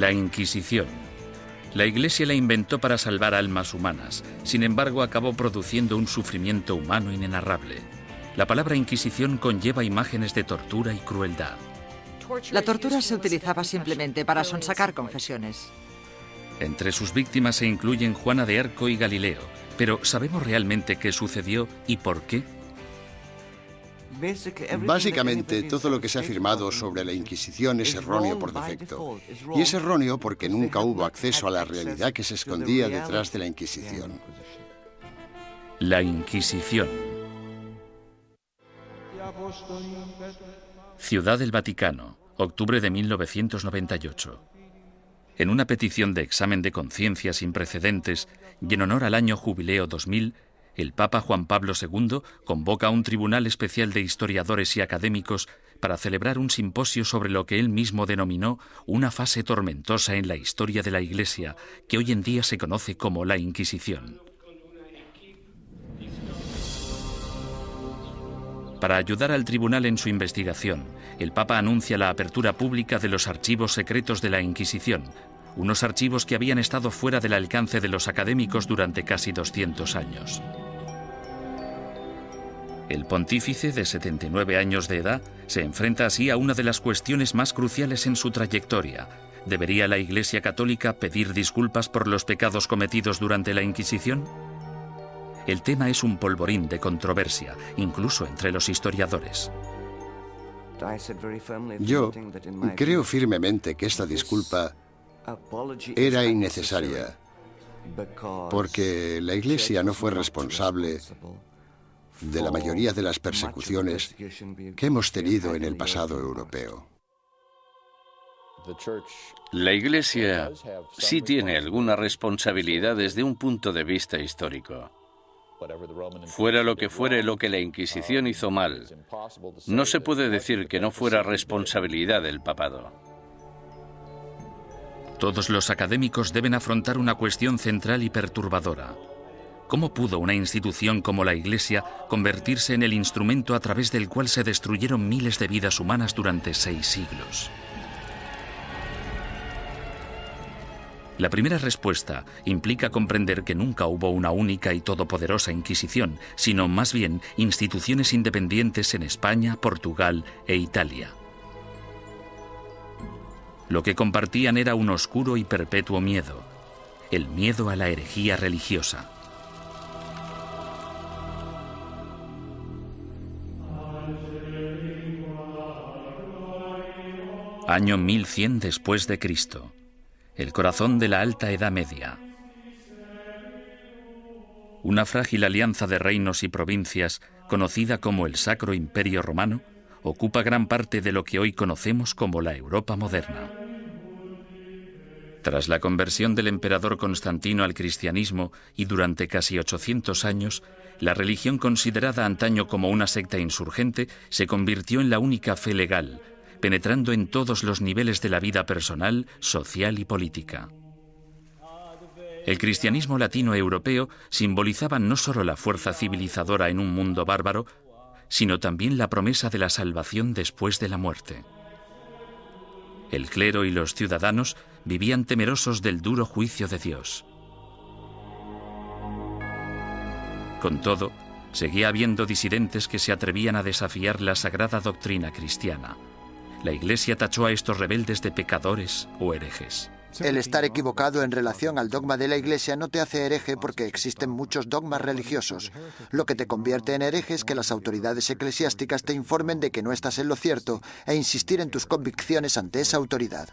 La Inquisición. La Iglesia la inventó para salvar almas humanas, sin embargo acabó produciendo un sufrimiento humano inenarrable. La palabra Inquisición conlleva imágenes de tortura y crueldad. La tortura se utilizaba simplemente para sonsacar confesiones. Entre sus víctimas se incluyen Juana de Arco y Galileo, pero ¿sabemos realmente qué sucedió y por qué? Básicamente, todo lo que se ha afirmado sobre la Inquisición es erróneo por defecto. Y es erróneo porque nunca hubo acceso a la realidad que se escondía detrás de la Inquisición. La Inquisición. Ciudad del Vaticano, octubre de 1998. En una petición de examen de conciencia sin precedentes y en honor al año Jubileo 2000, el Papa Juan Pablo II convoca a un tribunal especial de historiadores y académicos para celebrar un simposio sobre lo que él mismo denominó una fase tormentosa en la historia de la Iglesia, que hoy en día se conoce como la Inquisición. Para ayudar al tribunal en su investigación, el Papa anuncia la apertura pública de los archivos secretos de la Inquisición, unos archivos que habían estado fuera del alcance de los académicos durante casi 200 años. El pontífice, de 79 años de edad, se enfrenta así a una de las cuestiones más cruciales en su trayectoria. ¿Debería la Iglesia Católica pedir disculpas por los pecados cometidos durante la Inquisición? El tema es un polvorín de controversia, incluso entre los historiadores. Yo creo firmemente que esta disculpa era innecesaria, porque la Iglesia no fue responsable de la mayoría de las persecuciones que hemos tenido en el pasado europeo. La Iglesia sí tiene alguna responsabilidad desde un punto de vista histórico. Fuera lo que fuere lo que la Inquisición hizo mal, no se puede decir que no fuera responsabilidad del papado. Todos los académicos deben afrontar una cuestión central y perturbadora. ¿Cómo pudo una institución como la Iglesia convertirse en el instrumento a través del cual se destruyeron miles de vidas humanas durante 6 siglos? La primera respuesta implica comprender que nunca hubo una única y todopoderosa Inquisición, sino más bien instituciones independientes en España, Portugal e Italia. Lo que compartían era un oscuro y perpetuo miedo, el miedo a la herejía religiosa. Año 1100 después de Cristo. El corazón de la Alta Edad Media. Una frágil alianza de reinos y provincias, conocida como el Sacro Imperio Romano, ocupa gran parte de lo que hoy conocemos como la Europa moderna. Tras la conversión del emperador Constantino al cristianismo y durante casi 800 años, la religión considerada antaño como una secta insurgente se convirtió en la única fe legal, penetrando en todos los niveles de la vida personal, social y política. El cristianismo latino-europeo simbolizaba no solo la fuerza civilizadora en un mundo bárbaro, sino también la promesa de la salvación después de la muerte. El clero y los ciudadanos vivían temerosos del duro juicio de Dios. Con todo, seguía habiendo disidentes que se atrevían a desafiar la sagrada doctrina cristiana. La Iglesia tachó a estos rebeldes de pecadores o herejes. El estar equivocado en relación al dogma de la Iglesia no te hace hereje porque existen muchos dogmas religiosos. Lo que te convierte en hereje es que las autoridades eclesiásticas te informen de que no estás en lo cierto e insistir en tus convicciones ante esa autoridad.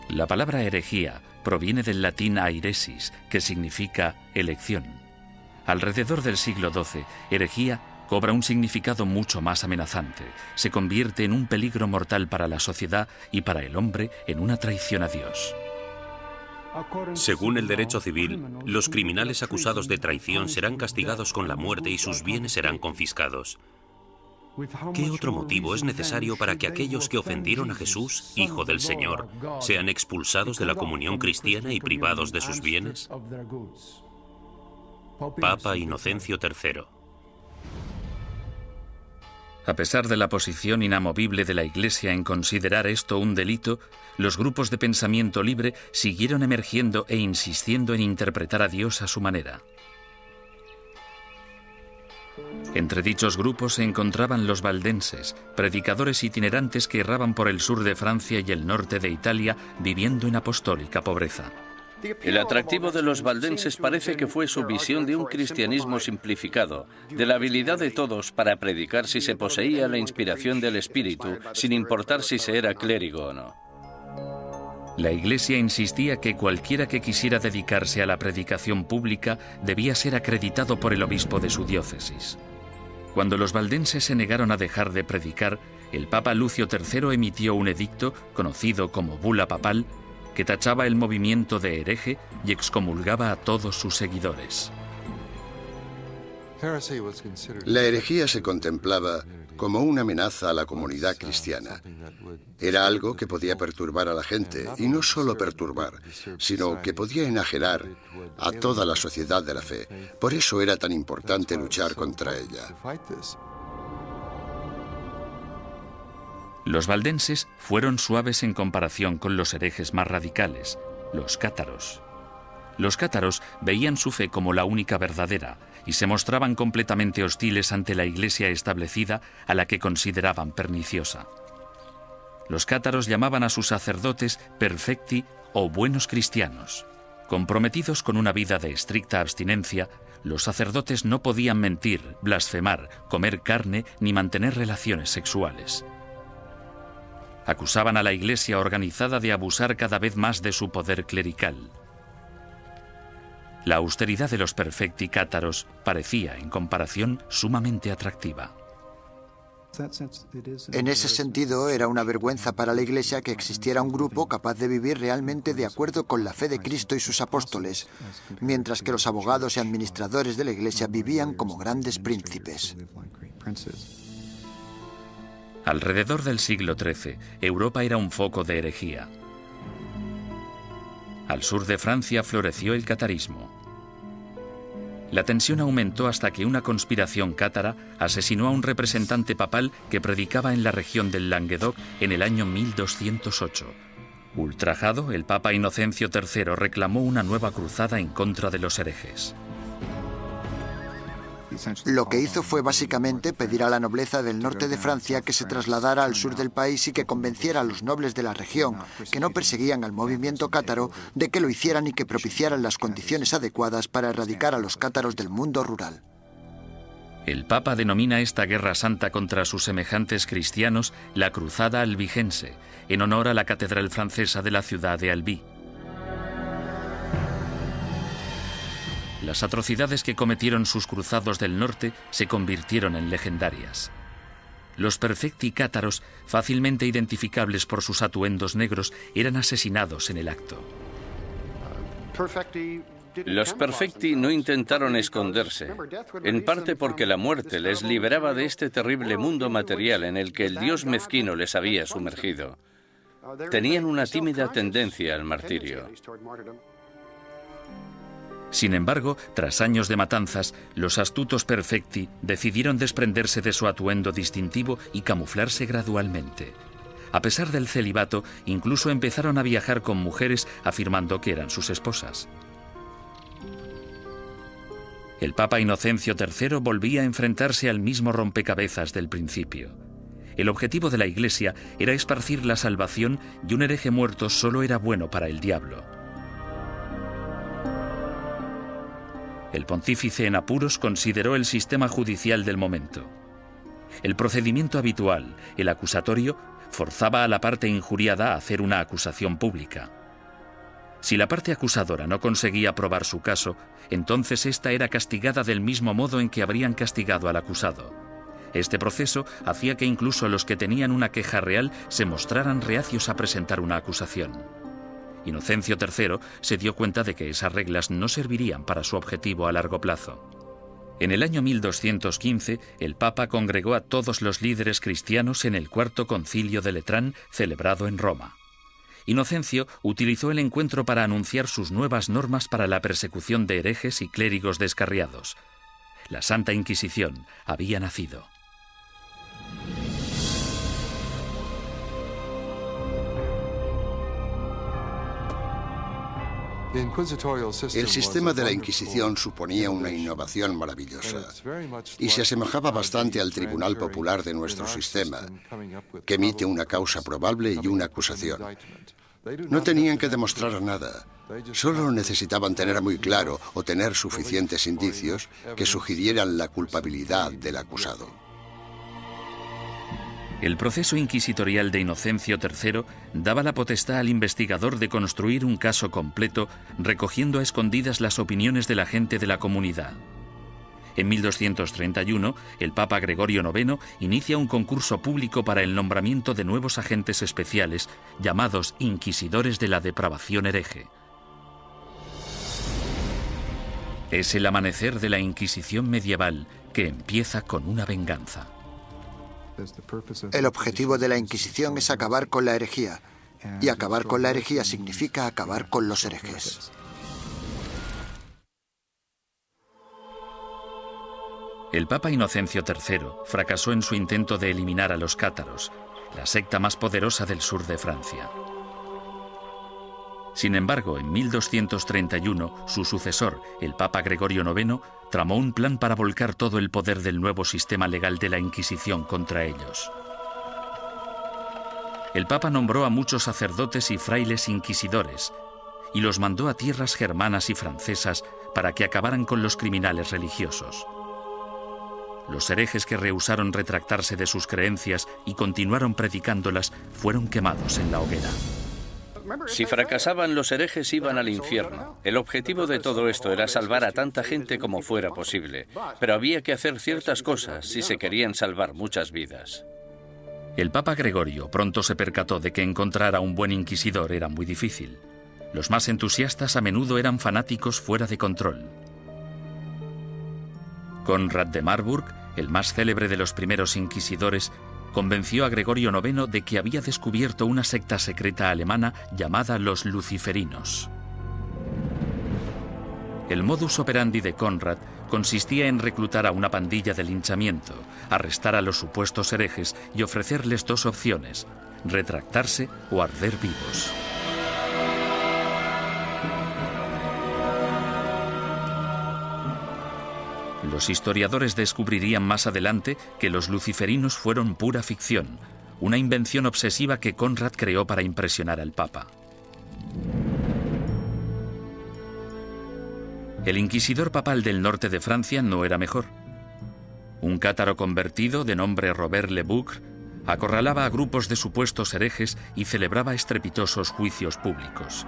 La palabra herejía proviene del latín airesis, que significa elección. Alrededor del siglo XII, herejía cobra un significado mucho más amenazante. Se convierte en un peligro mortal para la sociedad y para el hombre en una traición a Dios. Según el derecho civil, los criminales acusados de traición serán castigados con la muerte y sus bienes serán confiscados. ¿Qué otro motivo es necesario para que aquellos que ofendieron a Jesús, Hijo del Señor, sean expulsados de la comunión cristiana y privados de sus bienes? Papa Inocencio III. A pesar de la posición inamovible de la Iglesia en considerar esto un delito, los grupos de pensamiento libre siguieron emergiendo e insistiendo en interpretar a Dios a su manera. Entre dichos grupos se encontraban los valdenses, predicadores itinerantes que erraban por el sur de Francia y el norte de Italia viviendo en apostólica pobreza. El atractivo de los valdenses parece que fue su visión de un cristianismo simplificado, de la habilidad de todos para predicar si se poseía la inspiración del Espíritu, sin importar si se era clérigo o no. La Iglesia insistía que cualquiera que quisiera dedicarse a la predicación pública debía ser acreditado por el obispo de su diócesis. Cuando los valdenses se negaron a dejar de predicar, el Papa Lucio III emitió un edicto, conocido como Bula Papal, que tachaba el movimiento de hereje y excomulgaba a todos sus seguidores. La herejía se contemplaba como una amenaza a la comunidad cristiana. Era algo que podía perturbar a la gente, y no solo perturbar, sino que podía enajenar a toda la sociedad de la fe. Por eso era tan importante luchar contra ella. Los valdenses fueron suaves en comparación con los herejes más radicales, los cátaros. Los cátaros veían su fe como la única verdadera y se mostraban completamente hostiles ante la Iglesia establecida, a la que consideraban perniciosa. Los cátaros llamaban a sus sacerdotes perfecti o buenos cristianos. Comprometidos con una vida de estricta abstinencia, los sacerdotes no podían mentir, blasfemar, comer carne ni mantener relaciones sexuales. Acusaban a la Iglesia organizada de abusar cada vez más de su poder clerical. La austeridad de los perfecti cátaros parecía, en comparación, sumamente atractiva. En ese sentido, era una vergüenza para la Iglesia que existiera un grupo capaz de vivir realmente de acuerdo con la fe de Cristo y sus apóstoles, mientras que los abogados y administradores de la Iglesia vivían como grandes príncipes. Alrededor del siglo XIII, Europa era un foco de herejía. Al sur de Francia floreció el catarismo. La tensión aumentó hasta que una conspiración cátara asesinó a un representante papal que predicaba en la región del Languedoc en el año 1208. Ultrajado, el Papa Inocencio III reclamó una nueva cruzada en contra de los herejes. Lo que hizo fue básicamente pedir a la nobleza del norte de Francia que se trasladara al sur del país y que convenciera a los nobles de la región, que no perseguían al movimiento cátaro, de que lo hicieran y que propiciaran las condiciones adecuadas para erradicar a los cátaros del mundo rural. El Papa denomina esta guerra santa contra sus semejantes cristianos la Cruzada Albigense, en honor a la catedral francesa de la ciudad de Albi. Las atrocidades que cometieron sus cruzados del norte se convirtieron en legendarias. Los perfecti cátaros, fácilmente identificables por sus atuendos negros, eran asesinados en el acto. Los perfecti no intentaron esconderse, en parte porque la muerte les liberaba de este terrible mundo material en el que el Dios mezquino les había sumergido. Tenían una tímida tendencia al martirio. Sin embargo, tras años de matanzas, los astutos perfecti decidieron desprenderse de su atuendo distintivo y camuflarse gradualmente. A pesar del celibato, incluso empezaron a viajar con mujeres afirmando que eran sus esposas. El Papa Inocencio III volvía a enfrentarse al mismo rompecabezas del principio. El objetivo de la Iglesia era esparcir la salvación y un hereje muerto solo era bueno para el diablo. El pontífice en apuros consideró el sistema judicial del momento. El procedimiento habitual, el acusatorio, forzaba a la parte injuriada a hacer una acusación pública. Si la parte acusadora no conseguía probar su caso, entonces ésta era castigada del mismo modo en que habrían castigado al acusado. Este proceso hacía que incluso los que tenían una queja real se mostraran reacios a presentar una acusación. Inocencio III se dio cuenta de que esas reglas no servirían para su objetivo a largo plazo. En el año 1215, el Papa congregó a todos los líderes cristianos en el Cuarto Concilio de Letrán, celebrado en Roma. Inocencio utilizó el encuentro para anunciar sus nuevas normas para la persecución de herejes y clérigos descarriados. La Santa Inquisición había nacido. El sistema de la Inquisición suponía una innovación maravillosa y se asemejaba bastante al Tribunal Popular de nuestro sistema, que emite una causa probable y una acusación. No tenían que demostrar nada, solo necesitaban tener muy claro o tener suficientes indicios que sugirieran la culpabilidad del acusado. El proceso inquisitorial de Inocencio III daba la potestad al investigador de construir un caso completo, recogiendo a escondidas las opiniones de la gente de la comunidad. En 1231, el Papa Gregorio IX inicia un concurso público para el nombramiento de nuevos agentes especiales, llamados inquisidores de la depravación hereje. Es el amanecer de la Inquisición medieval, que empieza con una venganza. El objetivo de la Inquisición es acabar con la herejía, y acabar con la herejía significa acabar con los herejes. El Papa Inocencio III fracasó en su intento de eliminar a los cátaros, la secta más poderosa del sur de Francia. Sin embargo, en 1231, su sucesor, el Papa Gregorio IX, tramó un plan para volcar todo el poder del nuevo sistema legal de la Inquisición contra ellos. El Papa nombró a muchos sacerdotes y frailes inquisidores y los mandó a tierras germanas y francesas para que acabaran con los criminales religiosos. Los herejes que rehusaron retractarse de sus creencias y continuaron predicándolas fueron quemados en la hoguera. Si fracasaban, los herejes iban al infierno. El objetivo de todo esto era salvar a tanta gente como fuera posible, pero había que hacer ciertas cosas si se querían salvar muchas vidas. El Papa Gregorio pronto se percató de que encontrar a un buen inquisidor era muy difícil. Los más entusiastas a menudo eran fanáticos fuera de control. Conrad de Marburg, el más célebre de los primeros inquisidores, convenció a Gregorio IX de que había descubierto una secta secreta alemana llamada los luciferinos. El modus operandi de Conrad consistía en reclutar a una pandilla de linchamiento, arrestar a los supuestos herejes y ofrecerles dos opciones: retractarse o arder vivos. Los historiadores descubrirían más adelante que los luciferinos fueron pura ficción, una invención obsesiva que Conrad creó para impresionar al Papa. El inquisidor papal del norte de Francia no era mejor. Un cátaro convertido de nombre Robert Le Boucre acorralaba a grupos de supuestos herejes y celebraba estrepitosos juicios públicos.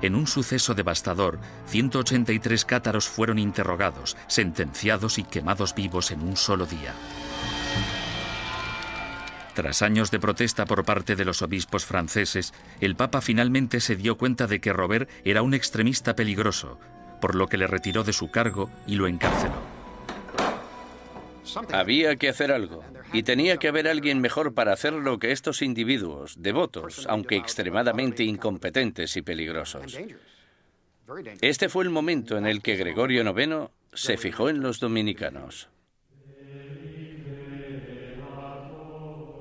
En un suceso devastador, 183 cátaros fueron interrogados, sentenciados y quemados vivos en un solo día. Tras años de protesta por parte de los obispos franceses, el Papa finalmente se dio cuenta de que Robert era un extremista peligroso, por lo que le retiró de su cargo y lo encarceló. Había que hacer algo, y tenía que haber alguien mejor para hacerlo que estos individuos, devotos, aunque extremadamente incompetentes y peligrosos. Este fue el momento en el que Gregorio IX se fijó en los dominicanos.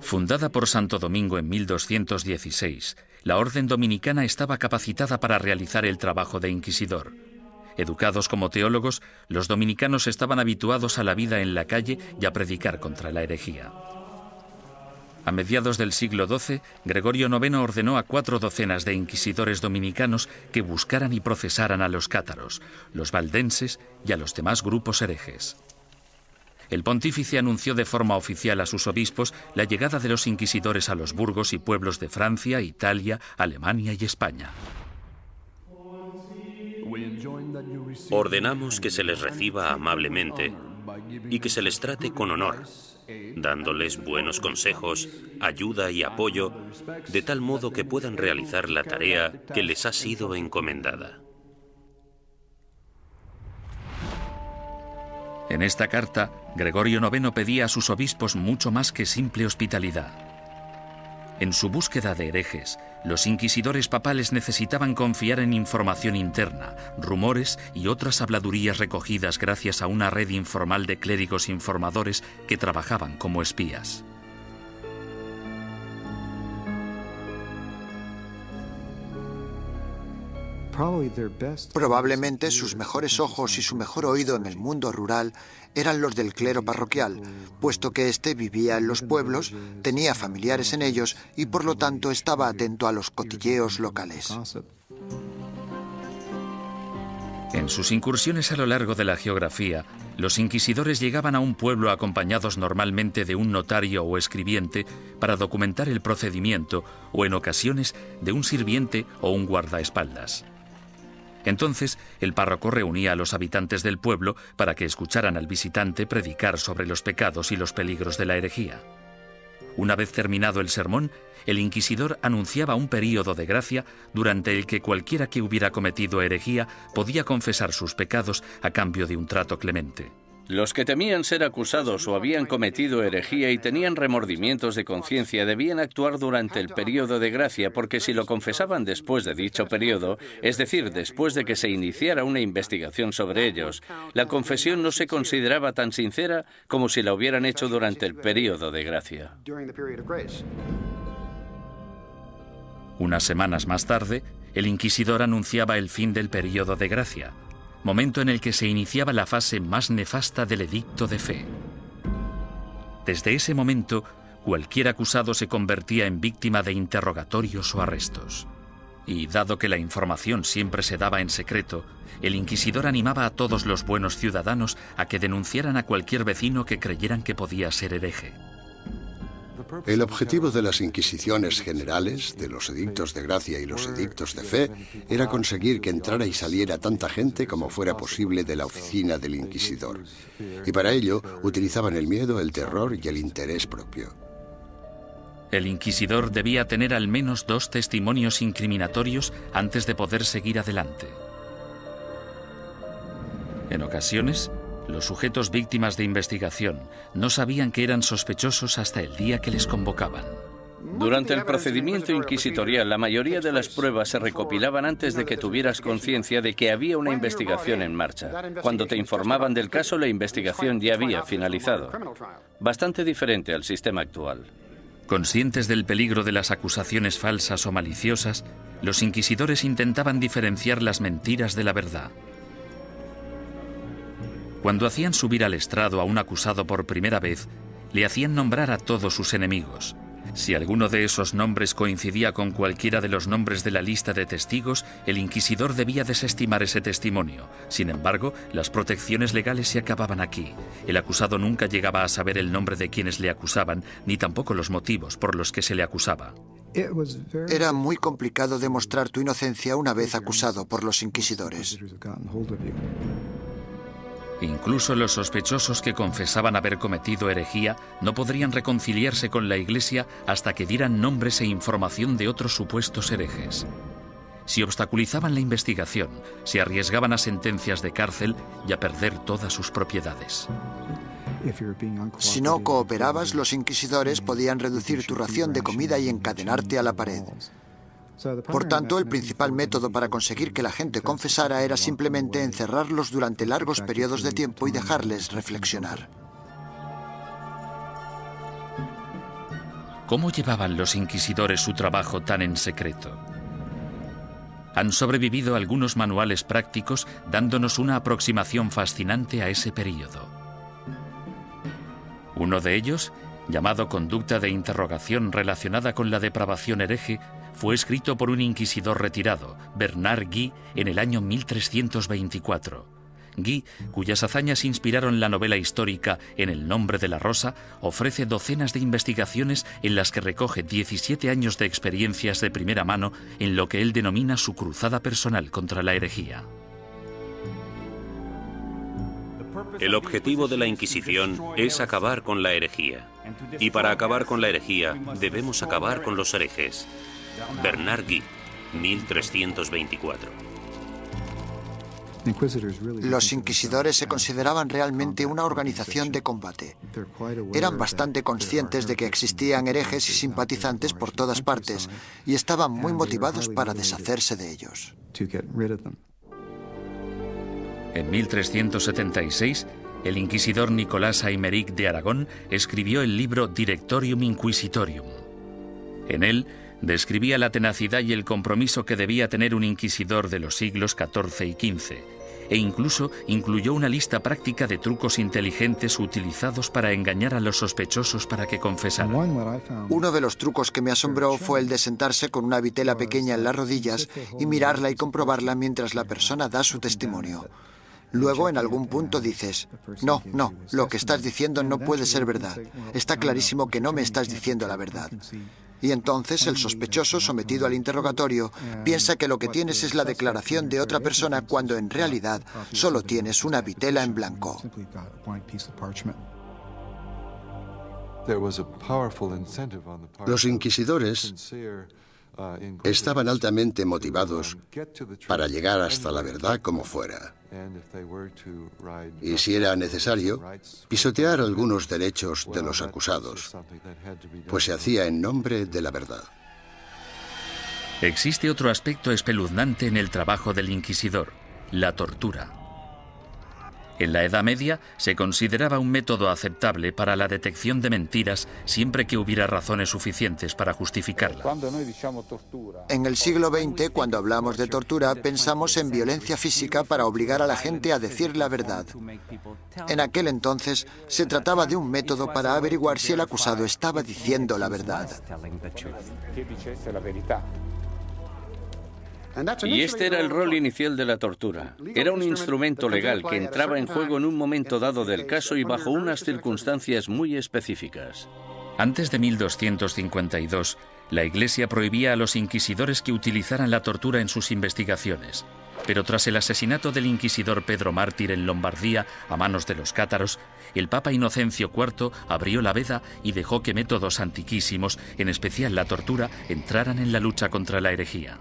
Fundada por Santo Domingo en 1216, la orden dominicana estaba capacitada para realizar el trabajo de inquisidor. Educados como teólogos, los dominicanos estaban habituados a la vida en la calle y a predicar contra la herejía. A mediados del siglo XII, Gregorio IX ordenó a 4 docenas de inquisidores dominicanos que buscaran y procesaran a los cátaros, los valdenses y a los demás grupos herejes. El pontífice anunció de forma oficial a sus obispos la llegada de los inquisidores a los burgos y pueblos de Francia, Italia, Alemania y España. Ordenamos que se les reciba amablemente y que se les trate con honor, dándoles buenos consejos, ayuda y apoyo, de tal modo que puedan realizar la tarea que les ha sido encomendada. En esta carta, Gregorio IX pedía a sus obispos mucho más que simple hospitalidad. En su búsqueda de herejes, los inquisidores papales necesitaban confiar en información interna, rumores y otras habladurías recogidas gracias a una red informal de clérigos informadores que trabajaban como espías. Probablemente sus mejores ojos y su mejor oído en el mundo rural eran los del clero parroquial, puesto que éste vivía en los pueblos, tenía familiares en ellos y por lo tanto estaba atento a los cotilleos locales. En sus incursiones a lo largo de la geografía, los inquisidores llegaban a un pueblo acompañados normalmente de un notario o escribiente para documentar el procedimiento o en ocasiones de un sirviente o un guardaespaldas. Entonces, el párroco reunía a los habitantes del pueblo para que escucharan al visitante predicar sobre los pecados y los peligros de la herejía. Una vez terminado el sermón, el inquisidor anunciaba un período de gracia durante el que cualquiera que hubiera cometido herejía podía confesar sus pecados a cambio de un trato clemente. Los que temían ser acusados o habían cometido herejía y tenían remordimientos de conciencia debían actuar durante el período de gracia, porque si lo confesaban después de dicho período, es decir, después de que se iniciara una investigación sobre ellos, la confesión no se consideraba tan sincera como si la hubieran hecho durante el período de gracia. Unas semanas más tarde, el inquisidor anunciaba el fin del período de gracia, momento en el que se iniciaba la fase más nefasta del edicto de fe. Desde ese momento, cualquier acusado se convertía en víctima de interrogatorios o arrestos. Y dado que la información siempre se daba en secreto, el inquisidor animaba a todos los buenos ciudadanos a que denunciaran a cualquier vecino que creyeran que podía ser hereje. El objetivo de las inquisiciones generales, de los edictos de gracia y los edictos de fe, era conseguir que entrara y saliera tanta gente como fuera posible de la oficina del inquisidor. Y para ello utilizaban el miedo, el terror y el interés propio. El inquisidor debía tener al menos 2 testimonios incriminatorios antes de poder seguir adelante. En ocasiones, los sujetos víctimas de investigación no sabían que eran sospechosos hasta el día que les convocaban. Durante el procedimiento inquisitorial, la mayoría de las pruebas se recopilaban antes de que tuvieras conciencia de que había una investigación en marcha. Cuando te informaban del caso, la investigación ya había finalizado. Bastante diferente al sistema actual. Conscientes del peligro de las acusaciones falsas o maliciosas, los inquisidores intentaban diferenciar las mentiras de la verdad. Cuando hacían subir al estrado a un acusado por primera vez, le hacían nombrar a todos sus enemigos. Si alguno de esos nombres coincidía con cualquiera de los nombres de la lista de testigos, el inquisidor debía desestimar ese testimonio. Sin embargo, las protecciones legales se acababan aquí. El acusado nunca llegaba a saber el nombre de quienes le acusaban, ni tampoco los motivos por los que se le acusaba. Era muy complicado demostrar tu inocencia una vez acusado por los inquisidores. Incluso los sospechosos que confesaban haber cometido herejía no podrían reconciliarse con la Iglesia hasta que dieran nombres e información de otros supuestos herejes. Si obstaculizaban la investigación, se arriesgaban a sentencias de cárcel y a perder todas sus propiedades. Si no cooperabas, los inquisidores podían reducir tu ración de comida y encadenarte a la pared. Por tanto, el principal método para conseguir que la gente confesara era simplemente encerrarlos durante largos periodos de tiempo y dejarles reflexionar. ¿Cómo llevaban los inquisidores su trabajo tan en secreto? Han sobrevivido algunos manuales prácticos dándonos una aproximación fascinante a ese período. Uno de ellos, llamado Conducta de interrogación relacionada con la depravación hereje, fue escrito por un inquisidor retirado, Bernard Guy, en el año 1324. Guy, cuyas hazañas inspiraron la novela histórica En el nombre de la rosa, ofrece docenas de investigaciones en las que recoge 17 años de experiencias de primera mano en lo que él denomina su cruzada personal contra la herejía. El objetivo de la Inquisición es acabar con la herejía. Y para acabar con la herejía, debemos acabar con los herejes. Bernard Guy, 1324. Los inquisidores se consideraban realmente una organización de combate. Eran bastante conscientes de que existían herejes y simpatizantes por todas partes y estaban muy motivados para deshacerse de ellos. En 1376, el inquisidor Nicolás Aymeric de Aragón escribió el libro Directorium Inquisitorium. En él, Describía la tenacidad y el compromiso que debía tener un inquisidor de los siglos XIV y XV, e incluso incluyó una lista práctica de trucos inteligentes utilizados para engañar a los sospechosos para que confesaran. Uno de los trucos que me asombró fue el de sentarse con una vitela pequeña en las rodillas y mirarla y comprobarla mientras la persona da su testimonio. Luego, en algún punto dices, no, lo que estás diciendo no puede ser verdad. Está clarísimo que no me estás diciendo la verdad. Y entonces el sospechoso, sometido al interrogatorio, piensa que lo que tienes es la declaración de otra persona cuando en realidad solo tienes una vitela en blanco. Los inquisidores estaban altamente motivados para llegar hasta la verdad como fuera. Y si era necesario, pisotear algunos derechos de los acusados, pues se hacía en nombre de la verdad. Existe otro aspecto espeluznante en el trabajo del inquisidor: la tortura. En la Edad Media se consideraba un método aceptable para la detección de mentiras siempre que hubiera razones suficientes para justificarla. En el siglo XX, cuando hablamos de tortura, pensamos en violencia física para obligar a la gente a decir la verdad. En aquel entonces, se trataba de un método para averiguar si el acusado estaba diciendo la verdad. Y este era el rol inicial de la tortura. Era un instrumento legal que entraba en juego en un momento dado del caso y bajo unas circunstancias muy específicas. Antes de 1252, la Iglesia prohibía a los inquisidores que utilizaran la tortura en sus investigaciones. Pero tras el asesinato del inquisidor Pedro Mártir en Lombardía a manos de los cátaros, el Papa Inocencio IV abrió la veda y dejó que métodos antiquísimos, en especial la tortura, entraran en la lucha contra la herejía.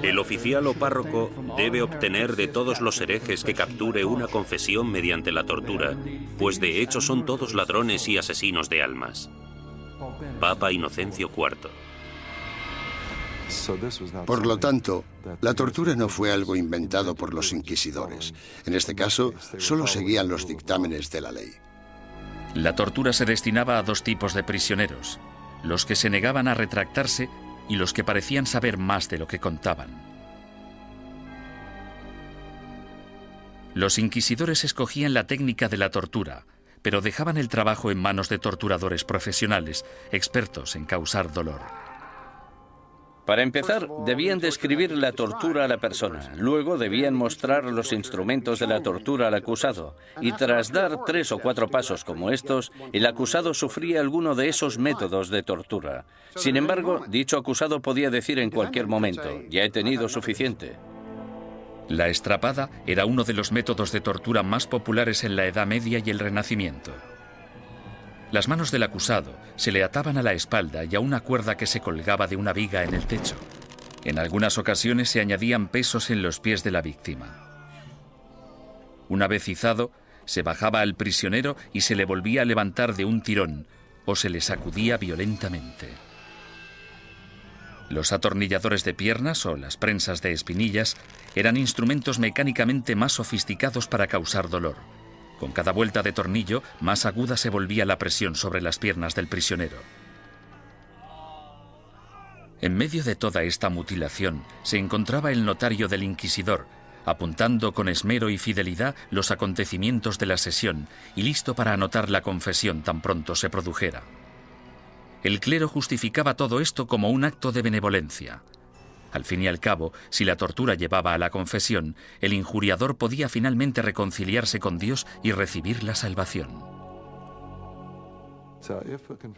El oficial o párroco debe obtener de todos los herejes que capture una confesión mediante la tortura, pues de hecho son todos ladrones y asesinos de almas. Papa Inocencio IV. Por lo tanto, la tortura no fue algo inventado por los inquisidores. En este caso, solo seguían los dictámenes de la ley. La tortura se destinaba a dos tipos de prisioneros: los que se negaban a retractarse y los que parecían saber más de lo que contaban. Los inquisidores escogían la técnica de la tortura, pero dejaban el trabajo en manos de torturadores profesionales, expertos en causar dolor. Para empezar, debían describir la tortura a la persona. Luego debían mostrar los instrumentos de la tortura al acusado. Y tras dar 3 o 4 pasos como estos, el acusado sufría alguno de esos métodos de tortura. Sin embargo, dicho acusado podía decir en cualquier momento: ya he tenido suficiente. La estrapada era uno de los métodos de tortura más populares en la Edad Media y el Renacimiento. Las manos del acusado se le ataban a la espalda y a una cuerda que se colgaba de una viga en el techo. En algunas ocasiones se añadían pesos en los pies de la víctima. Una vez izado, se bajaba al prisionero y se le volvía a levantar de un tirón o se le sacudía violentamente. Los atornilladores de piernas o las prensas de espinillas eran instrumentos mecánicamente más sofisticados para causar dolor. Con cada vuelta de tornillo, más aguda se volvía la presión sobre las piernas del prisionero. En medio de toda esta mutilación se encontraba el notario del inquisidor, apuntando con esmero y fidelidad los acontecimientos de la sesión y listo para anotar la confesión tan pronto se produjera. El clero justificaba todo esto como un acto de benevolencia. Al fin y al cabo, si la tortura llevaba a la confesión, el injuriador podía finalmente reconciliarse con Dios y recibir la salvación.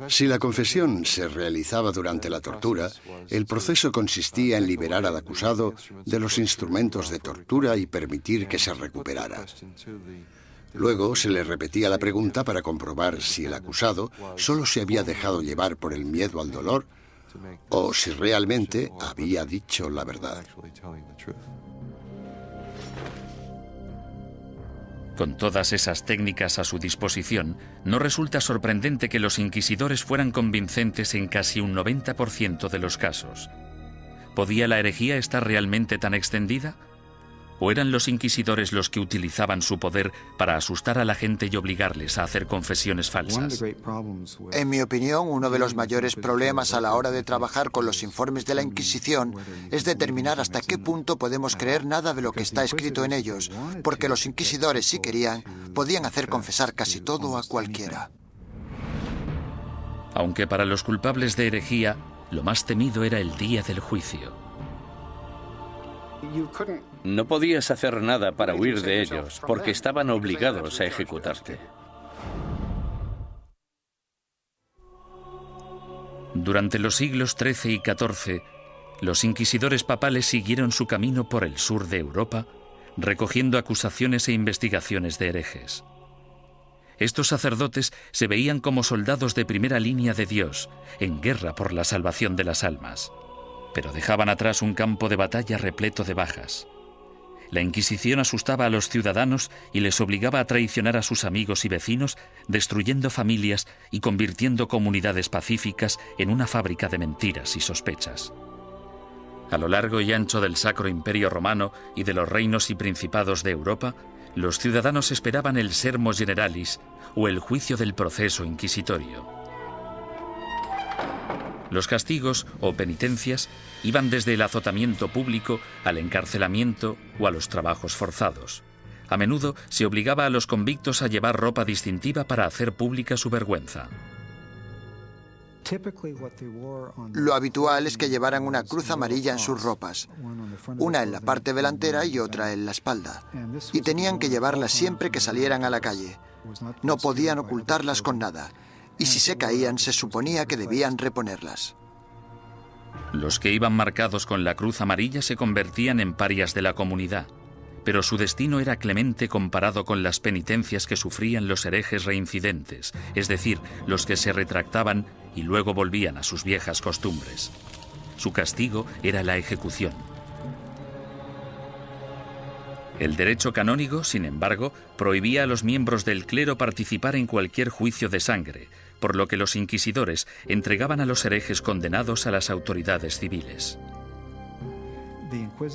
Si la confesión se realizaba durante la tortura, el proceso consistía en liberar al acusado de los instrumentos de tortura y permitir que se recuperara. Luego se le repetía la pregunta para comprobar si el acusado solo se había dejado llevar por el miedo al dolor o si realmente había dicho la verdad. Con todas esas técnicas a su disposición, no resulta sorprendente que los inquisidores fueran convincentes en casi un 90% de los casos. ¿Podía la herejía estar realmente tan extendida? ¿O eran los inquisidores los que utilizaban su poder para asustar a la gente y obligarles a hacer confesiones falsas? En mi opinión, uno de los mayores problemas a la hora de trabajar con los informes de la Inquisición es determinar hasta qué punto podemos creer nada de lo que está escrito en ellos, porque los inquisidores, si querían, podían hacer confesar casi todo a cualquiera. Aunque para los culpables de herejía, lo más temido era el día del juicio. No podías hacer nada para huir de ellos, porque estaban obligados a ejecutarte. Durante los siglos XIII y XIV, los inquisidores papales siguieron su camino por el sur de Europa, recogiendo acusaciones e investigaciones de herejes. Estos sacerdotes se veían como soldados de primera línea de Dios, en guerra por la salvación de las almas, pero dejaban atrás un campo de batalla repleto de bajas. La Inquisición asustaba a los ciudadanos y les obligaba a traicionar a sus amigos y vecinos, destruyendo familias y convirtiendo comunidades pacíficas en una fábrica de mentiras y sospechas. A lo largo y ancho del Sacro Imperio Romano y de los reinos y principados de Europa, los ciudadanos esperaban el sermos generalis o el juicio del proceso inquisitorio. Los castigos o penitencias iban desde el azotamiento público al encarcelamiento o a los trabajos forzados. A menudo se obligaba a los convictos a llevar ropa distintiva para hacer pública su vergüenza. Lo habitual es que llevaran una cruz amarilla en sus ropas, una en la parte delantera y otra en la espalda, y tenían que llevarlas siempre que salieran a la calle. No podían ocultarlas con nada, y si se caían se suponía que debían reponerlas. Los que iban marcados con la cruz amarilla se convertían en parias de la comunidad, pero su destino era clemente comparado con las penitencias que sufrían los herejes reincidentes, es decir, los que se retractaban y luego volvían a sus viejas costumbres. Su castigo era la ejecución. El derecho canónico, sin embargo, prohibía a los miembros del clero participar en cualquier juicio de sangre, por lo que los inquisidores entregaban a los herejes condenados a las autoridades civiles.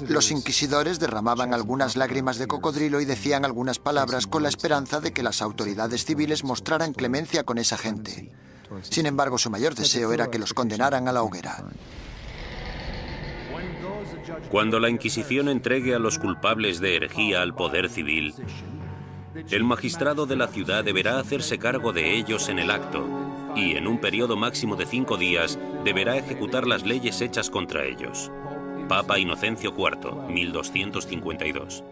Los inquisidores derramaban algunas lágrimas de cocodrilo y decían algunas palabras con la esperanza de que las autoridades civiles mostraran clemencia con esa gente. Sin embargo, su mayor deseo era que los condenaran a la hoguera. Cuando la Inquisición entregue a los culpables de herejía al poder civil, el magistrado de la ciudad deberá hacerse cargo de ellos en el acto y, en un periodo máximo de 5 días, deberá ejecutar las leyes hechas contra ellos. Papa Inocencio IV, 1252.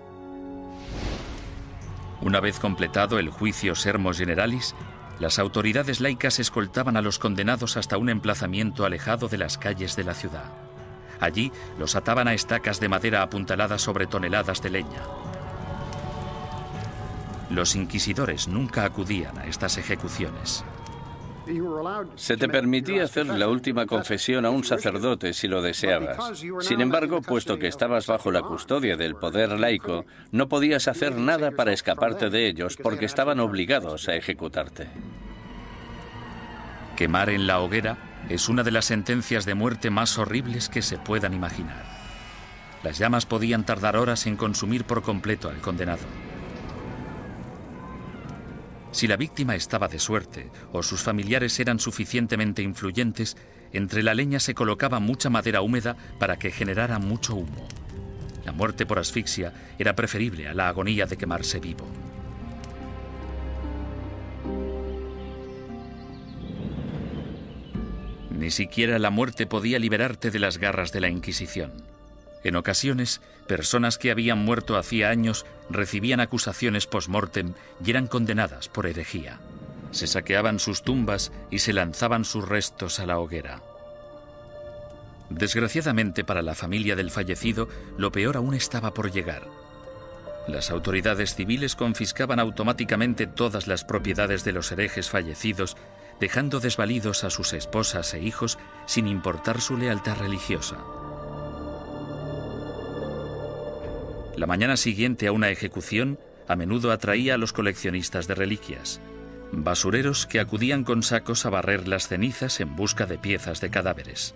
Una vez completado el juicio sermos generalis, las autoridades laicas escoltaban a los condenados hasta un emplazamiento alejado de las calles de la ciudad. Allí los ataban a estacas de madera apuntaladas sobre toneladas de leña. Los inquisidores nunca acudían a estas ejecuciones. Se te permitía hacer la última confesión a un sacerdote si lo deseabas. Sin embargo, puesto que estabas bajo la custodia del poder laico, no podías hacer nada para escaparte de ellos porque estaban obligados a ejecutarte. Quemar en la hoguera es una de las sentencias de muerte más horribles que se puedan imaginar. Las llamas podían tardar horas en consumir por completo al condenado. Si la víctima estaba de suerte o sus familiares eran suficientemente influyentes, entre la leña se colocaba mucha madera húmeda para que generara mucho humo. La muerte por asfixia era preferible a la agonía de quemarse vivo. Ni siquiera la muerte podía liberarte de las garras de la Inquisición. En ocasiones, personas que habían muerto hacía años recibían acusaciones post-mortem y eran condenadas por herejía. Se saqueaban sus tumbas y se lanzaban sus restos a la hoguera. Desgraciadamente para la familia del fallecido, lo peor aún estaba por llegar. Las autoridades civiles confiscaban automáticamente todas las propiedades de los herejes fallecidos, dejando desvalidos a sus esposas e hijos sin importar su lealtad religiosa. La mañana siguiente a una ejecución a menudo atraía a los coleccionistas de reliquias, basureros que acudían con sacos a barrer las cenizas en busca de piezas de cadáveres.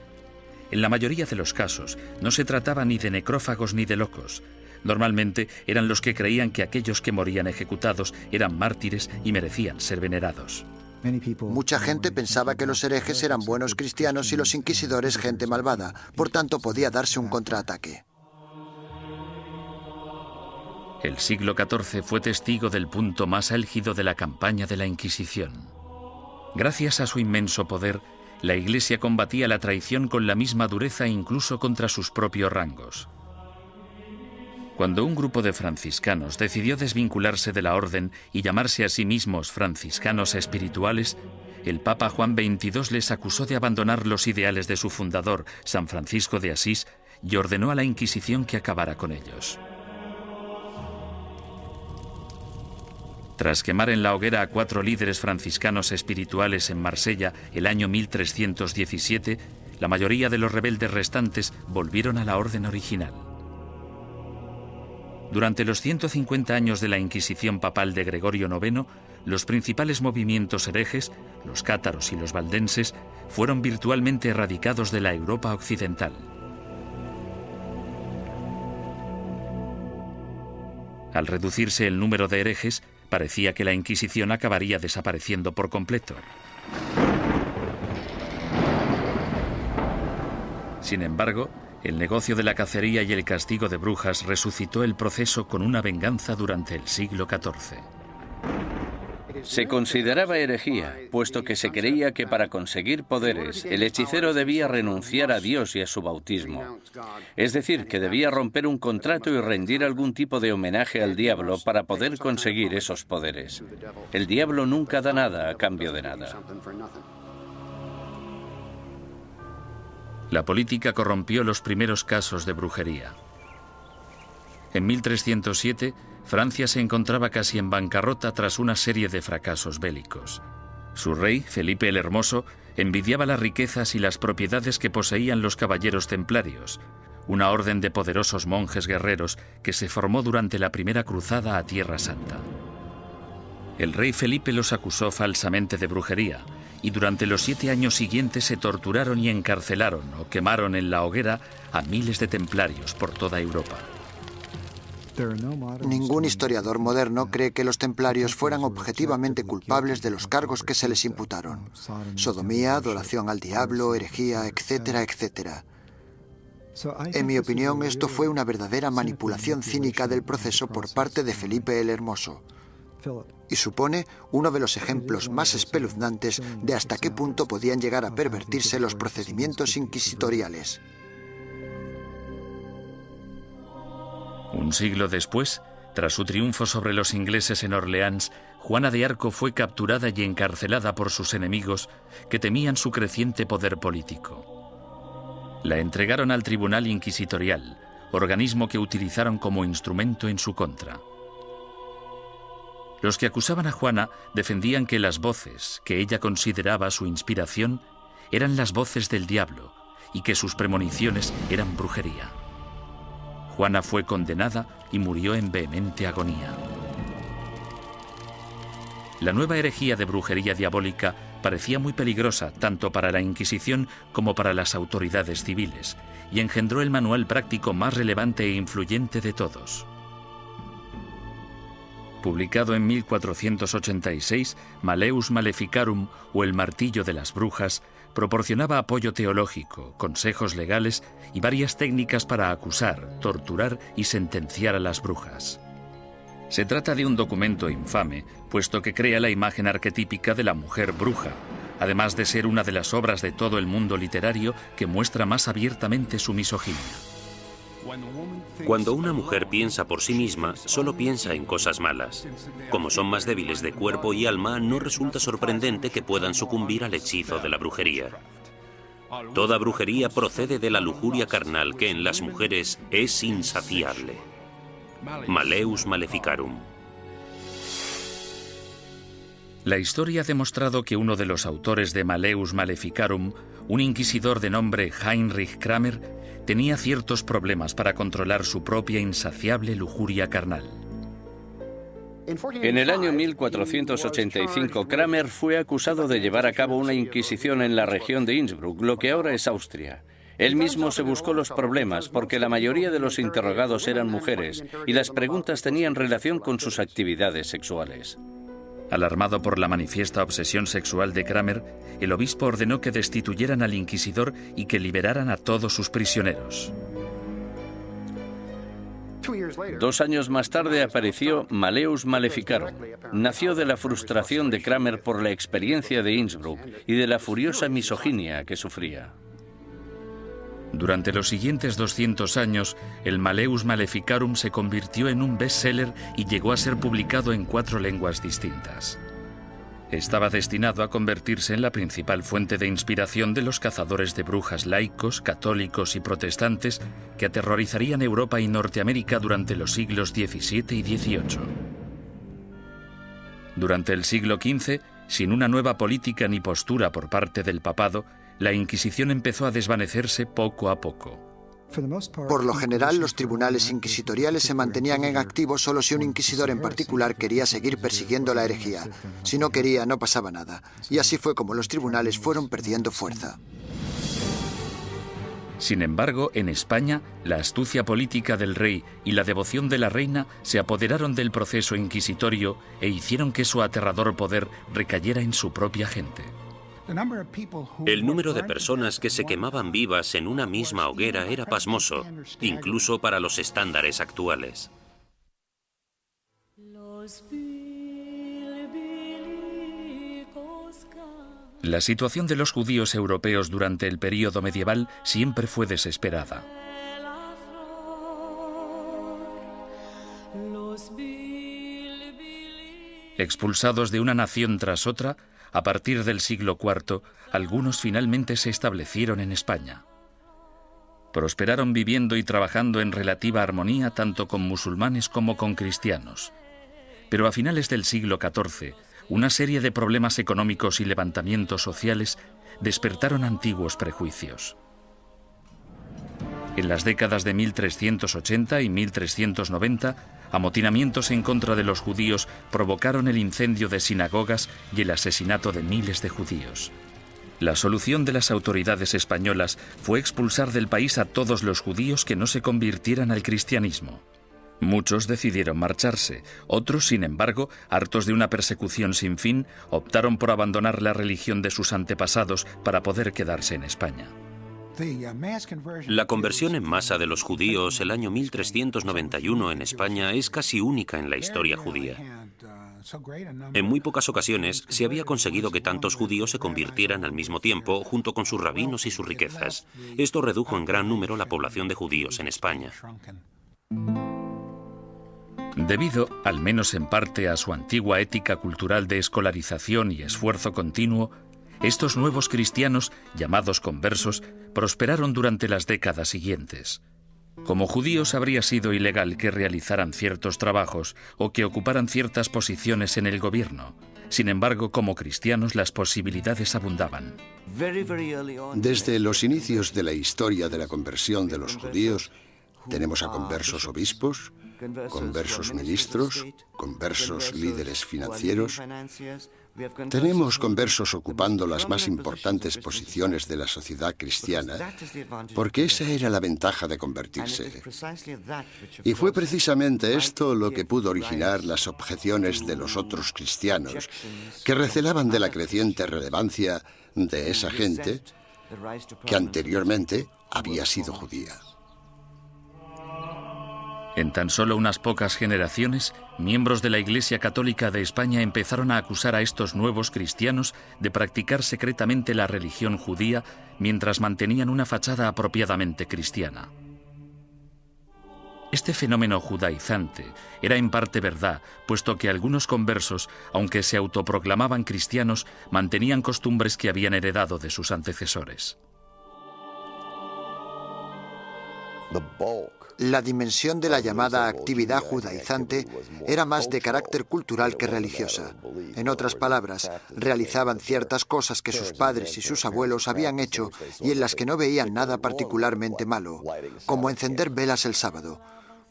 En la mayoría de los casos no se trataba ni de necrófagos ni de locos, Normalmente eran los que creían que aquellos que morían ejecutados eran mártires y merecían ser venerados. Mucha gente pensaba que los herejes eran buenos cristianos y los inquisidores gente malvada, por tanto podía darse un contraataque. El siglo XIV fue testigo del punto más álgido de la campaña de la Inquisición. Gracias a su inmenso poder, la Iglesia combatía la traición con la misma dureza incluso contra sus propios rangos. Cuando un grupo de franciscanos decidió desvincularse de la orden y llamarse a sí mismos franciscanos espirituales, el Papa Juan XXII les acusó de abandonar los ideales de su fundador, San Francisco de Asís, y ordenó a la Inquisición que acabara con ellos. Tras quemar en la hoguera a 4 líderes franciscanos espirituales en Marsella el año 1317, la mayoría de los rebeldes restantes volvieron a la orden original. Durante los 150 años de la Inquisición papal de Gregorio IX, los principales movimientos herejes, los cátaros y los valdenses, fueron virtualmente erradicados de la Europa occidental. Al reducirse el número de herejes, parecía que la Inquisición acabaría desapareciendo por completo. Sin embargo, el negocio de la cacería y el castigo de brujas resucitó el proceso con una venganza durante el siglo XIV. Se consideraba herejía, puesto que se creía que para conseguir poderes, el hechicero debía renunciar a Dios y a su bautismo. Es decir, que debía romper un contrato y rendir algún tipo de homenaje al diablo para poder conseguir esos poderes. El diablo nunca da nada a cambio de nada. La política corrompió los primeros casos de brujería. En 1307, Francia se encontraba casi en bancarrota tras una serie de fracasos bélicos. Su rey, Felipe el Hermoso, envidiaba las riquezas y las propiedades que poseían los caballeros templarios, una orden de poderosos monjes guerreros que se formó durante la primera cruzada a Tierra Santa. El rey Felipe los acusó falsamente de brujería, y durante los 7 años siguientes se torturaron y encarcelaron o quemaron en la hoguera a miles de templarios por toda Europa. Ningún historiador moderno cree que los templarios fueran objetivamente culpables de los cargos que se les imputaron: sodomía, adoración al diablo, herejía, etcétera, etcétera. En mi opinión, esto fue una verdadera manipulación cínica del proceso por parte de Felipe el Hermoso, y supone uno de los ejemplos más espeluznantes de hasta qué punto podían llegar a pervertirse los procedimientos inquisitoriales. Un siglo después, tras su triunfo sobre los ingleses en Orleans, Juana de Arco fue capturada y encarcelada por sus enemigos, que temían su creciente poder político. La entregaron al Tribunal Inquisitorial, organismo que utilizaron como instrumento en su contra. Los que acusaban a Juana defendían que las voces que ella consideraba su inspiración eran las voces del diablo y que sus premoniciones eran brujería. Juana fue condenada y murió en vehemente agonía. La nueva herejía de brujería diabólica parecía muy peligrosa tanto para la Inquisición como para las autoridades civiles y engendró el manual práctico más relevante e influyente de todos. Publicado en 1486, Malleus Maleficarum, o El martillo de las brujas, proporcionaba apoyo teológico, consejos legales y varias técnicas para acusar, torturar y sentenciar a las brujas. Se trata de un documento infame, puesto que crea la imagen arquetípica de la mujer bruja, además de ser una de las obras de todo el mundo literario que muestra más abiertamente su misoginia. Cuando una mujer piensa por sí misma, solo piensa en cosas malas. Como son más débiles de cuerpo y alma, no resulta sorprendente que puedan sucumbir al hechizo de la brujería. Toda brujería procede de la lujuria carnal que en las mujeres es insaciable. Malleus Maleficarum. La historia ha demostrado que uno de los autores de Malleus Maleficarum, un inquisidor de nombre Heinrich Kramer, tenía ciertos problemas para controlar su propia insaciable lujuria carnal. En el año 1485, Kramer fue acusado de llevar a cabo una inquisición en la región de Innsbruck, lo que ahora es Austria. Él mismo se buscó los problemas porque la mayoría de los interrogados eran mujeres y las preguntas tenían relación con sus actividades sexuales. Alarmado por la manifiesta obsesión sexual de Kramer, el obispo ordenó que destituyeran al inquisidor y que liberaran a todos sus prisioneros. 2 años más tarde apareció Malleus Maleficarum. Nació de la frustración de Kramer por la experiencia de Innsbruck y de la furiosa misoginia que sufría. Durante los siguientes 200 años, el Malleus Maleficarum se convirtió en un bestseller y llegó a ser publicado en 4 lenguas distintas. Estaba destinado a convertirse en la principal fuente de inspiración de los cazadores de brujas laicos, católicos y protestantes que aterrorizarían Europa y Norteamérica durante los siglos XVII y XVIII. Durante el siglo XV, sin una nueva política ni postura por parte del papado, la Inquisición empezó a desvanecerse poco a poco. Por lo general, los tribunales inquisitoriales se mantenían en activo solo si un inquisidor en particular quería seguir persiguiendo la herejía. Si no quería, no pasaba nada. Y así fue como los tribunales fueron perdiendo fuerza. Sin embargo, en España, la astucia política del rey y la devoción de la reina se apoderaron del proceso inquisitorio e hicieron que su aterrador poder recayera en su propia gente. El número de personas que se quemaban vivas en una misma hoguera era pasmoso, incluso para los estándares actuales. La situación de los judíos europeos durante el período medieval siempre fue desesperada. Expulsados de una nación tras otra, a partir del siglo IV, algunos finalmente se establecieron en España. Prosperaron viviendo y trabajando en relativa armonía tanto con musulmanes como con cristianos. Pero a finales del siglo XIV, una serie de problemas económicos y levantamientos sociales despertaron antiguos prejuicios. En las décadas de 1380 y 1390, amotinamientos en contra de los judíos provocaron el incendio de sinagogas y el asesinato de miles de judíos. La solución de las autoridades españolas fue expulsar del país a todos los judíos que no se convirtieran al cristianismo. Muchos decidieron marcharse, otros, sin embargo, hartos de una persecución sin fin, optaron por abandonar la religión de sus antepasados para poder quedarse en España. La conversión en masa de los judíos el año 1391 en España es casi única en la historia judía. En muy pocas ocasiones se había conseguido que tantos judíos se convirtieran al mismo tiempo junto con sus rabinos y sus riquezas. Esto redujo en gran número la población de judíos en España. Debido, al menos en parte, a su antigua ética cultural de escolarización y esfuerzo continuo, estos nuevos cristianos, llamados conversos, prosperaron durante las décadas siguientes. Como judíos habría sido ilegal que realizaran ciertos trabajos o que ocuparan ciertas posiciones en el gobierno. Sin embargo, como cristianos las posibilidades abundaban. Desde los inicios de la historia de la conversión de los judíos, tenemos a conversos obispos, conversos ministros, conversos líderes financieros. Tenemos conversos ocupando las más importantes posiciones de la sociedad cristiana, porque esa era la ventaja de convertirse. Y fue precisamente esto lo que pudo originar las objeciones de los otros cristianos, que recelaban de la creciente relevancia de esa gente que anteriormente había sido judía. En tan solo unas pocas generaciones, miembros de la Iglesia Católica de España empezaron a acusar a estos nuevos cristianos de practicar secretamente la religión judía mientras mantenían una fachada apropiadamente cristiana. Este fenómeno judaizante era en parte verdad, puesto que algunos conversos, aunque se autoproclamaban cristianos, mantenían costumbres que habían heredado de sus antecesores. La dimensión de la llamada actividad judaizante era más de carácter cultural que religiosa. En otras palabras, realizaban ciertas cosas que sus padres y sus abuelos habían hecho y en las que no veían nada particularmente malo, como encender velas el sábado.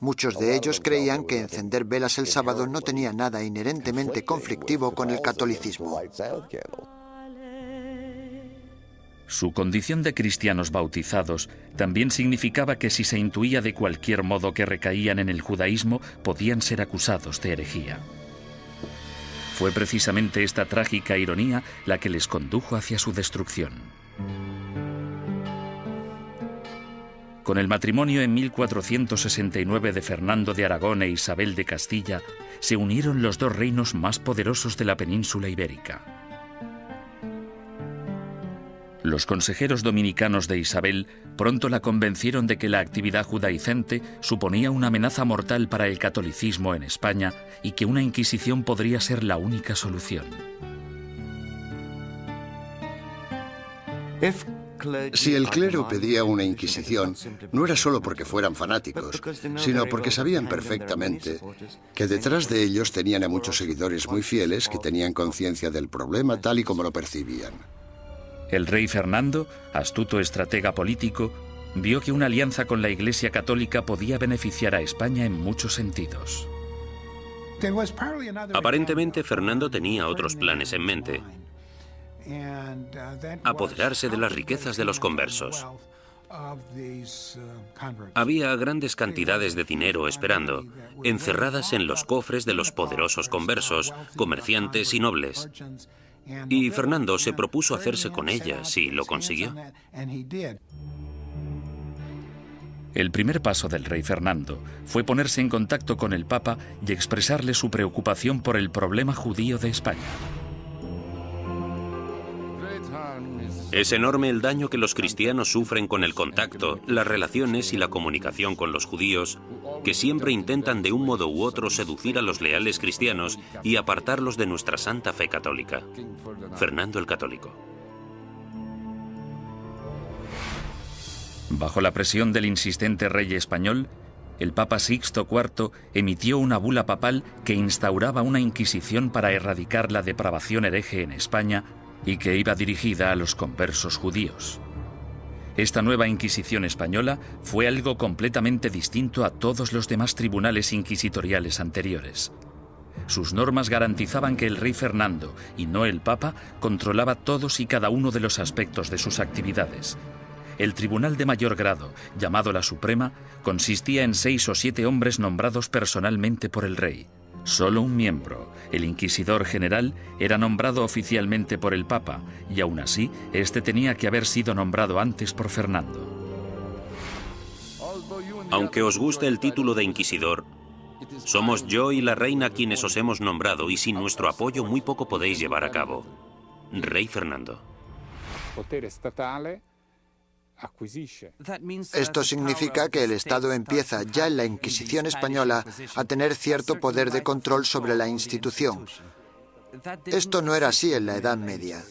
Muchos de ellos creían que encender velas el sábado no tenía nada inherentemente conflictivo con el catolicismo. Su condición de cristianos bautizados también significaba que si se intuía de cualquier modo que recaían en el judaísmo, podían ser acusados de herejía. Fue precisamente esta trágica ironía la que les condujo hacia su destrucción. Con el matrimonio en 1469 de Fernando de Aragón e Isabel de Castilla, se unieron los dos reinos más poderosos de la península ibérica. Los consejeros dominicanos de Isabel pronto la convencieron de que la actividad judaizante suponía una amenaza mortal para el catolicismo en España y que una Inquisición podría ser la única solución. Si el clero pedía una Inquisición, no era solo porque fueran fanáticos, sino porque sabían perfectamente que detrás de ellos tenían a muchos seguidores muy fieles que tenían conciencia del problema tal y como lo percibían. El rey Fernando, astuto estratega político, vio que una alianza con la Iglesia Católica podía beneficiar a España en muchos sentidos. Aparentemente, Fernando tenía otros planes en mente. Apoderarse de las riquezas de los conversos. Había grandes cantidades de dinero esperando, encerradas en los cofres de los poderosos conversos, comerciantes y nobles. Y Fernando se propuso hacerse con ellas y lo consiguió. El primer paso del rey Fernando fue ponerse en contacto con el Papa y expresarle su preocupación por el problema judío de España. Es enorme el daño que los cristianos sufren con el contacto, las relaciones y la comunicación con los judíos, que siempre intentan de un modo u otro seducir a los leales cristianos y apartarlos de nuestra santa fe católica. Fernando el Católico. Bajo la presión del insistente rey español, el Papa Sixto IV emitió una bula papal que instauraba una Inquisición para erradicar la depravación hereje en España y que iba dirigida a los conversos judíos. Esta nueva Inquisición española fue algo completamente distinto a todos los demás tribunales inquisitoriales anteriores. Sus normas garantizaban que el rey Fernando, y no el Papa, controlaba todos y cada uno de los aspectos de sus actividades. El tribunal de mayor grado, llamado la Suprema, consistía en 6 o 7 hombres nombrados personalmente por el rey. Solo un miembro, el inquisidor general, era nombrado oficialmente por el Papa, y aún así, este tenía que haber sido nombrado antes por Fernando. Aunque os guste el título de inquisidor, somos yo y la reina quienes os hemos nombrado, y sin nuestro apoyo muy poco podéis llevar a cabo. Rey Fernando. Esto significa que el Estado empieza ya en la Inquisición española a tener cierto poder de control sobre la institución. Esto no era así en la Edad Media.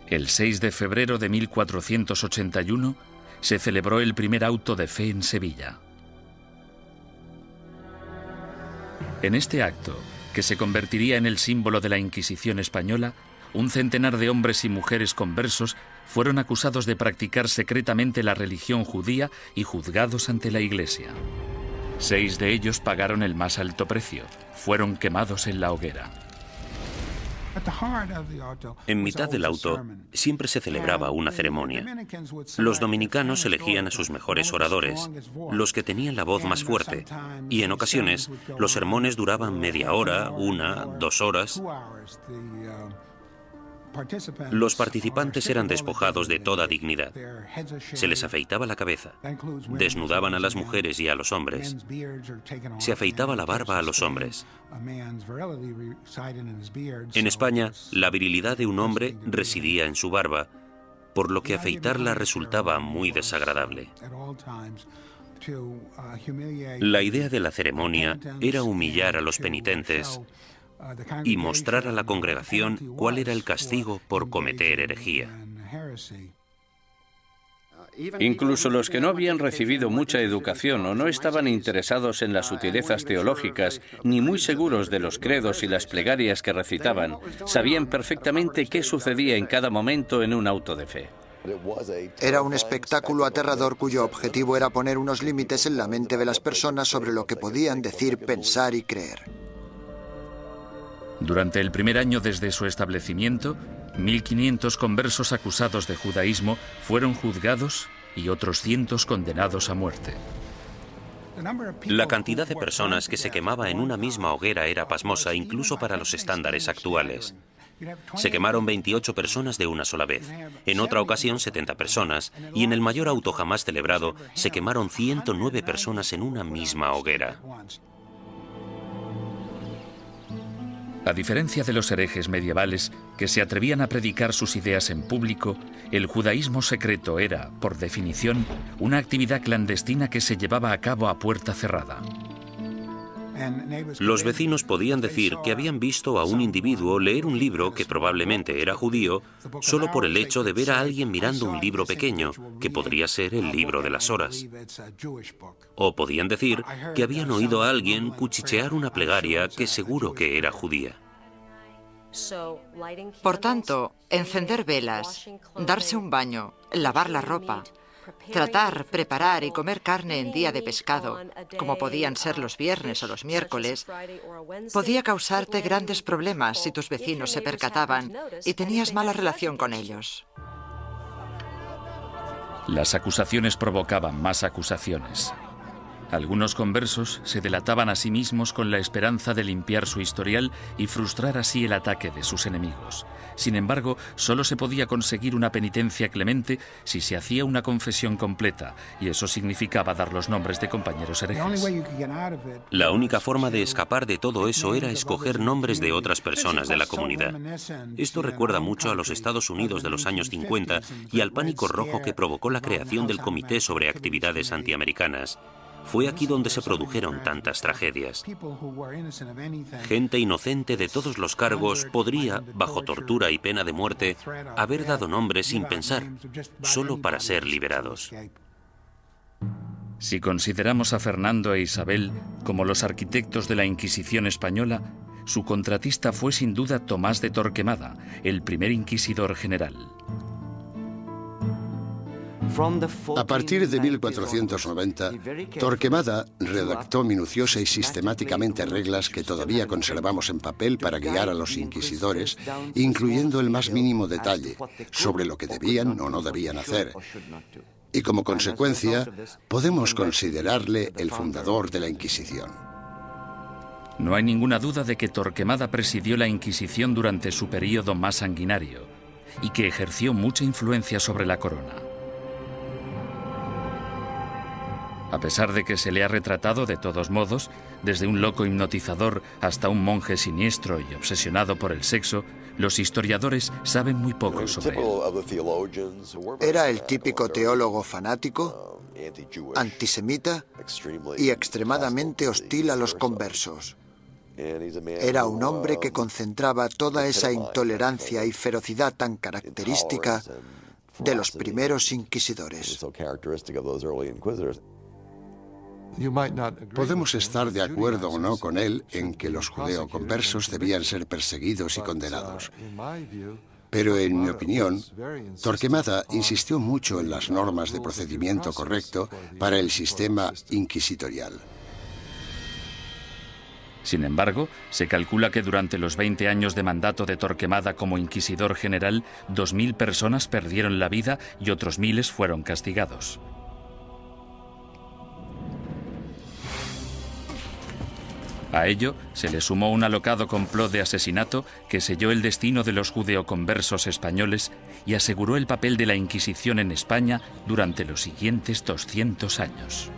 El 6 de febrero de 1481 se celebró el primer auto de fe en Sevilla. En este acto, que se convertiría en el símbolo de la Inquisición española, un centenar de hombres y mujeres conversos fueron acusados de practicar secretamente la religión judía y juzgados ante la Iglesia. 6 de ellos pagaron el más alto precio. Fueron quemados en la hoguera. En mitad del auto siempre se celebraba una ceremonia. Los dominicanos elegían a sus mejores oradores, los que tenían la voz más fuerte, y en ocasiones los sermones duraban media hora, 1, 2 horas. Los participantes eran despojados de toda dignidad. Se les afeitaba la cabeza, desnudaban a las mujeres y a los hombres, se afeitaba la barba a los hombres. En España, la virilidad de un hombre residía en su barba, por lo que afeitarla resultaba muy desagradable. La idea de la ceremonia era humillar a los penitentes y mostrar a la congregación cuál era el castigo por cometer herejía. Incluso los que no habían recibido mucha educación o no estaban interesados en las sutilezas teológicas, ni muy seguros de los credos y las plegarias que recitaban, sabían perfectamente qué sucedía en cada momento en un auto de fe. Era un espectáculo aterrador cuyo objetivo era poner unos límites en la mente de las personas sobre lo que podían decir, pensar y creer. Durante el primer año desde su establecimiento, 1.500 conversos acusados de judaísmo fueron juzgados y otros cientos condenados a muerte. La cantidad de personas que se quemaba en una misma hoguera era pasmosa incluso para los estándares actuales. Se quemaron 28 personas de una sola vez, en otra ocasión 70 personas, y en el mayor auto jamás celebrado se quemaron 109 personas en una misma hoguera. A diferencia de los herejes medievales que se atrevían a predicar sus ideas en público, el judaísmo secreto era, por definición, una actividad clandestina que se llevaba a cabo a puerta cerrada. Los vecinos podían decir que habían visto a un individuo leer un libro que probablemente era judío solo por el hecho de ver a alguien mirando un libro pequeño, que podría ser el libro de las horas. O podían decir que habían oído a alguien cuchichear una plegaria que seguro que era judía. Por tanto, encender velas, darse un baño, lavar la ropa, tratar, preparar y comer carne en día de pescado, como podían ser los viernes o los miércoles, podía causarte grandes problemas si tus vecinos se percataban y tenías mala relación con ellos. Las acusaciones provocaban más acusaciones. Algunos conversos se delataban a sí mismos con la esperanza de limpiar su historial y frustrar así el ataque de sus enemigos. Sin embargo, solo se podía conseguir una penitencia clemente si se hacía una confesión completa, y eso significaba dar los nombres de compañeros herejes. La única forma de escapar de todo eso era escoger nombres de otras personas de la comunidad. Esto recuerda mucho a los Estados Unidos de los años 50 y al pánico rojo que provocó la creación del Comité sobre Actividades Antiamericanas. Fue aquí donde se produjeron tantas tragedias. Gente inocente de todos los cargos podría, bajo tortura y pena de muerte, haber dado nombres sin pensar, solo para ser liberados. Si consideramos a Fernando e Isabel como los arquitectos de la Inquisición española, su contratista fue sin duda Tomás de Torquemada, el primer inquisidor general. A partir de 1490, Torquemada redactó minuciosa y sistemáticamente reglas que todavía conservamos en papel para guiar a los inquisidores, incluyendo el más mínimo detalle sobre lo que debían o no debían hacer. Y como consecuencia, podemos considerarle el fundador de la Inquisición. No hay ninguna duda de que Torquemada presidió la Inquisición durante su período más sanguinario y que ejerció mucha influencia sobre la corona. A pesar de que se le ha retratado de todos modos, desde un loco hipnotizador hasta un monje siniestro y obsesionado por el sexo, los historiadores saben muy poco sobre él. Era el típico teólogo fanático, antisemita y extremadamente hostil a los conversos. Era un hombre que concentraba toda esa intolerancia y ferocidad tan característica de los primeros inquisidores. Podemos estar de acuerdo o no con él en que los judeoconversos debían ser perseguidos y condenados. Pero en mi opinión, Torquemada insistió mucho en las normas de procedimiento correcto para el sistema inquisitorial. Sin embargo, se calcula que durante los 20 años de mandato de Torquemada como inquisidor general, 2.000 personas perdieron la vida y otros miles fueron castigados. A ello se le sumó un alocado complot de asesinato que selló el destino de los judeoconversos españoles y aseguró el papel de la Inquisición en España durante los siguientes 200 años.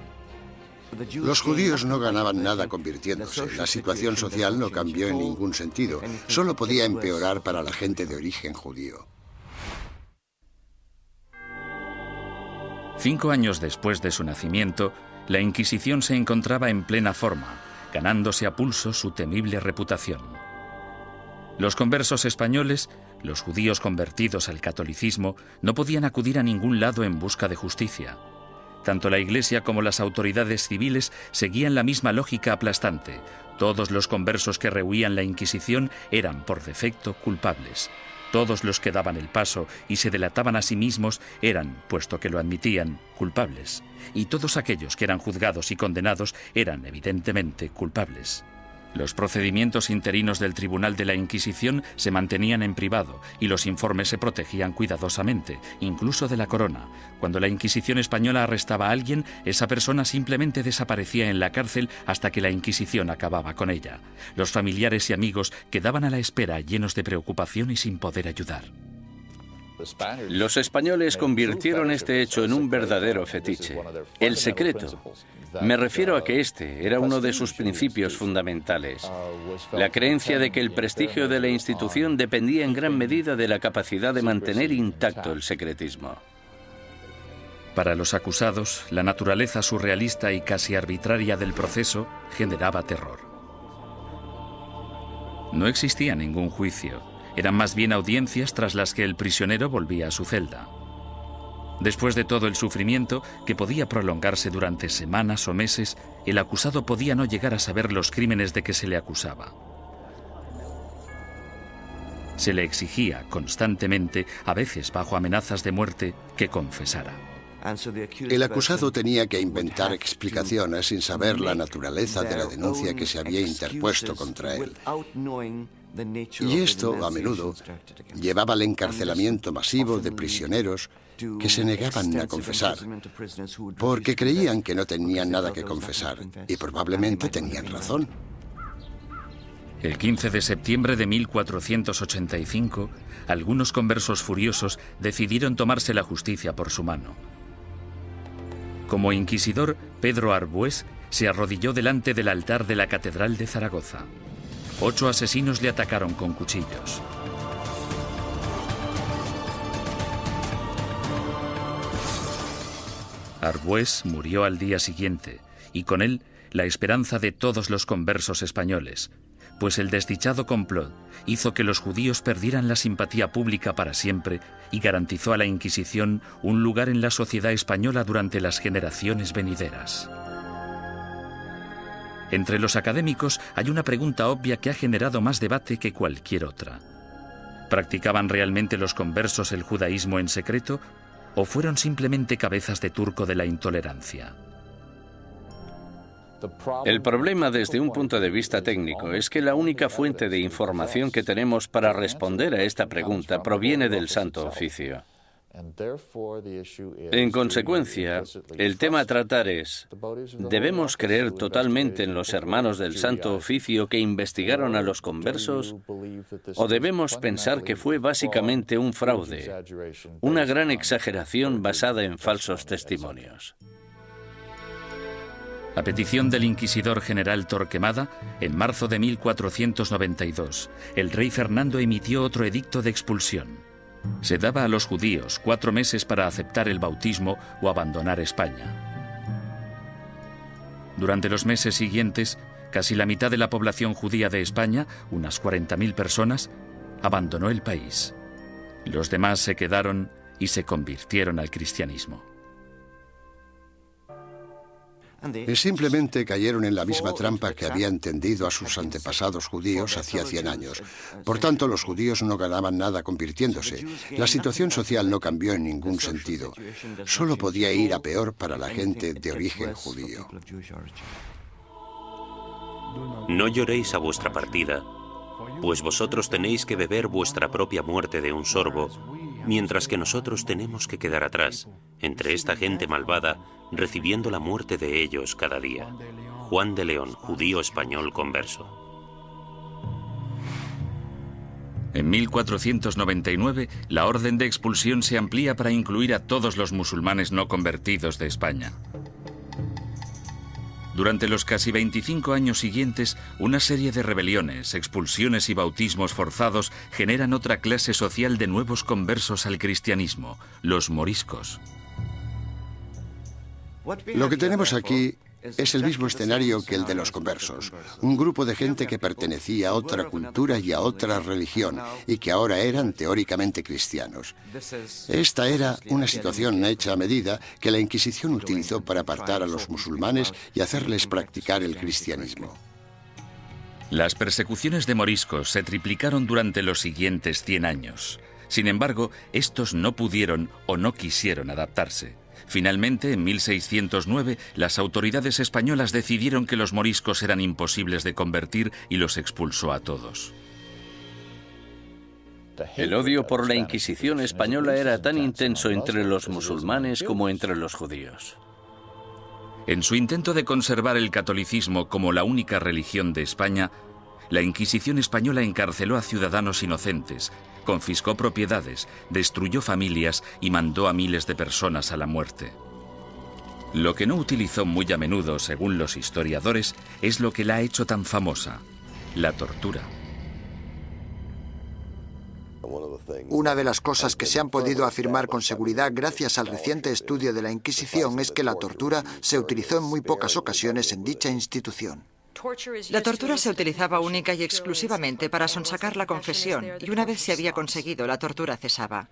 Los judíos no ganaban nada convirtiéndose. La situación social no cambió en ningún sentido. Solo podía empeorar para la gente de origen judío. 5 años después de su nacimiento, la Inquisición se encontraba en plena forma, ganándose a pulso su temible reputación. Los conversos españoles, los judíos convertidos al catolicismo, no podían acudir a ningún lado en busca de justicia. Tanto la Iglesia como las autoridades civiles seguían la misma lógica aplastante. Todos los conversos que rehuían la Inquisición eran, por defecto, culpables. Todos los que daban el paso y se delataban a sí mismos eran, puesto que lo admitían, culpables. Y todos aquellos que eran juzgados y condenados eran, evidentemente, culpables. Los procedimientos interinos del Tribunal de la Inquisición se mantenían en privado y los informes se protegían cuidadosamente, incluso de la corona. Cuando la Inquisición española arrestaba a alguien, esa persona simplemente desaparecía en la cárcel hasta que la Inquisición acababa con ella. Los familiares y amigos quedaban a la espera, llenos de preocupación y sin poder ayudar. Los españoles convirtieron este hecho en un verdadero fetiche. El secreto. Me refiero a que este era uno de sus principios fundamentales. La creencia de que el prestigio de la institución dependía en gran medida de la capacidad de mantener intacto el secretismo. Para los acusados, la naturaleza surrealista y casi arbitraria del proceso generaba terror. No existía ningún juicio. Eran más bien audiencias tras las que el prisionero volvía a su celda. Después de todo el sufrimiento, que podía prolongarse durante semanas o meses, el acusado podía no llegar a saber los crímenes de que se le acusaba. Se le exigía constantemente, a veces bajo amenazas de muerte, que confesara. El acusado tenía que inventar explicaciones sin saber la naturaleza de la denuncia que se había interpuesto contra él. Y esto, a menudo, llevaba al encarcelamiento masivo de prisioneros que se negaban a confesar, porque creían que no tenían nada que confesar, y probablemente tenían razón. El 15 de septiembre de 1485, algunos conversos furiosos decidieron tomarse la justicia por su mano. Como inquisidor, Pedro Arbués se arrodilló delante del altar de la Catedral de Zaragoza. 8 asesinos le atacaron con cuchillos. Arbués murió al día siguiente, y con él la esperanza de todos los conversos españoles, pues el desdichado complot hizo que los judíos perdieran la simpatía pública para siempre y garantizó a la Inquisición un lugar en la sociedad española durante las generaciones venideras. Entre los académicos hay una pregunta obvia que ha generado más debate que cualquier otra. ¿Practicaban realmente los conversos el judaísmo en secreto o fueron simplemente cabezas de turco de la intolerancia? El problema desde un punto de vista técnico es que la única fuente de información que tenemos para responder a esta pregunta proviene del Santo Oficio. En consecuencia, el tema a tratar es, ¿debemos creer totalmente en los hermanos del Santo Oficio que investigaron a los conversos? ¿O debemos pensar que fue básicamente un fraude, una gran exageración basada en falsos testimonios? A petición del inquisidor general Torquemada, en marzo de 1492, el rey Fernando emitió otro edicto de expulsión. Se daba a los judíos 4 meses para aceptar el bautismo o abandonar España. Durante los meses siguientes, casi la mitad de la población judía de España, unas 40.000 personas, abandonó el país. Los demás se quedaron y se convirtieron al cristianismo. Simplemente cayeron en la misma trampa que habían tendido a sus antepasados judíos hacía 100 años. Por tanto, los judíos no ganaban nada convirtiéndose. La situación social no cambió en ningún sentido. Solo podía ir a peor para la gente de origen judío. No lloréis a vuestra partida, pues vosotros tenéis que beber vuestra propia muerte de un sorbo, mientras que nosotros tenemos que quedar atrás, entre esta gente malvada, recibiendo la muerte de ellos cada día. Juan de León, judío español converso. En 1499, la orden de expulsión se amplía para incluir a todos los musulmanes no convertidos de España. Durante los casi 25 años siguientes, una serie de rebeliones, expulsiones y bautismos forzados generan otra clase social de nuevos conversos al cristianismo, los moriscos. Lo que tenemos aquí es el mismo escenario que el de los conversos. Un grupo de gente que pertenecía a otra cultura y a otra religión y que ahora eran teóricamente cristianos. Esta era una situación hecha a medida que la Inquisición utilizó para apartar a los musulmanes y hacerles practicar el cristianismo. Las persecuciones de moriscos se triplicaron durante los siguientes 100 años. Sin embargo, estos no pudieron o no quisieron adaptarse. Finalmente, en 1609, las autoridades españolas decidieron que los moriscos eran imposibles de convertir y los expulsó a todos. El odio por la Inquisición española era tan intenso entre los musulmanes como entre los judíos. En su intento de conservar el catolicismo como la única religión de España, la Inquisición española encarceló a ciudadanos inocentes, confiscó propiedades, destruyó familias y mandó a miles de personas a la muerte. Lo que no utilizó muy a menudo, según los historiadores, es lo que la ha hecho tan famosa: la tortura. Una de las cosas que se han podido afirmar con seguridad gracias al reciente estudio de la Inquisición es que la tortura se utilizó en muy pocas ocasiones en dicha institución. La tortura se utilizaba única y exclusivamente para sonsacar la confesión, y una vez se había conseguido, la tortura cesaba.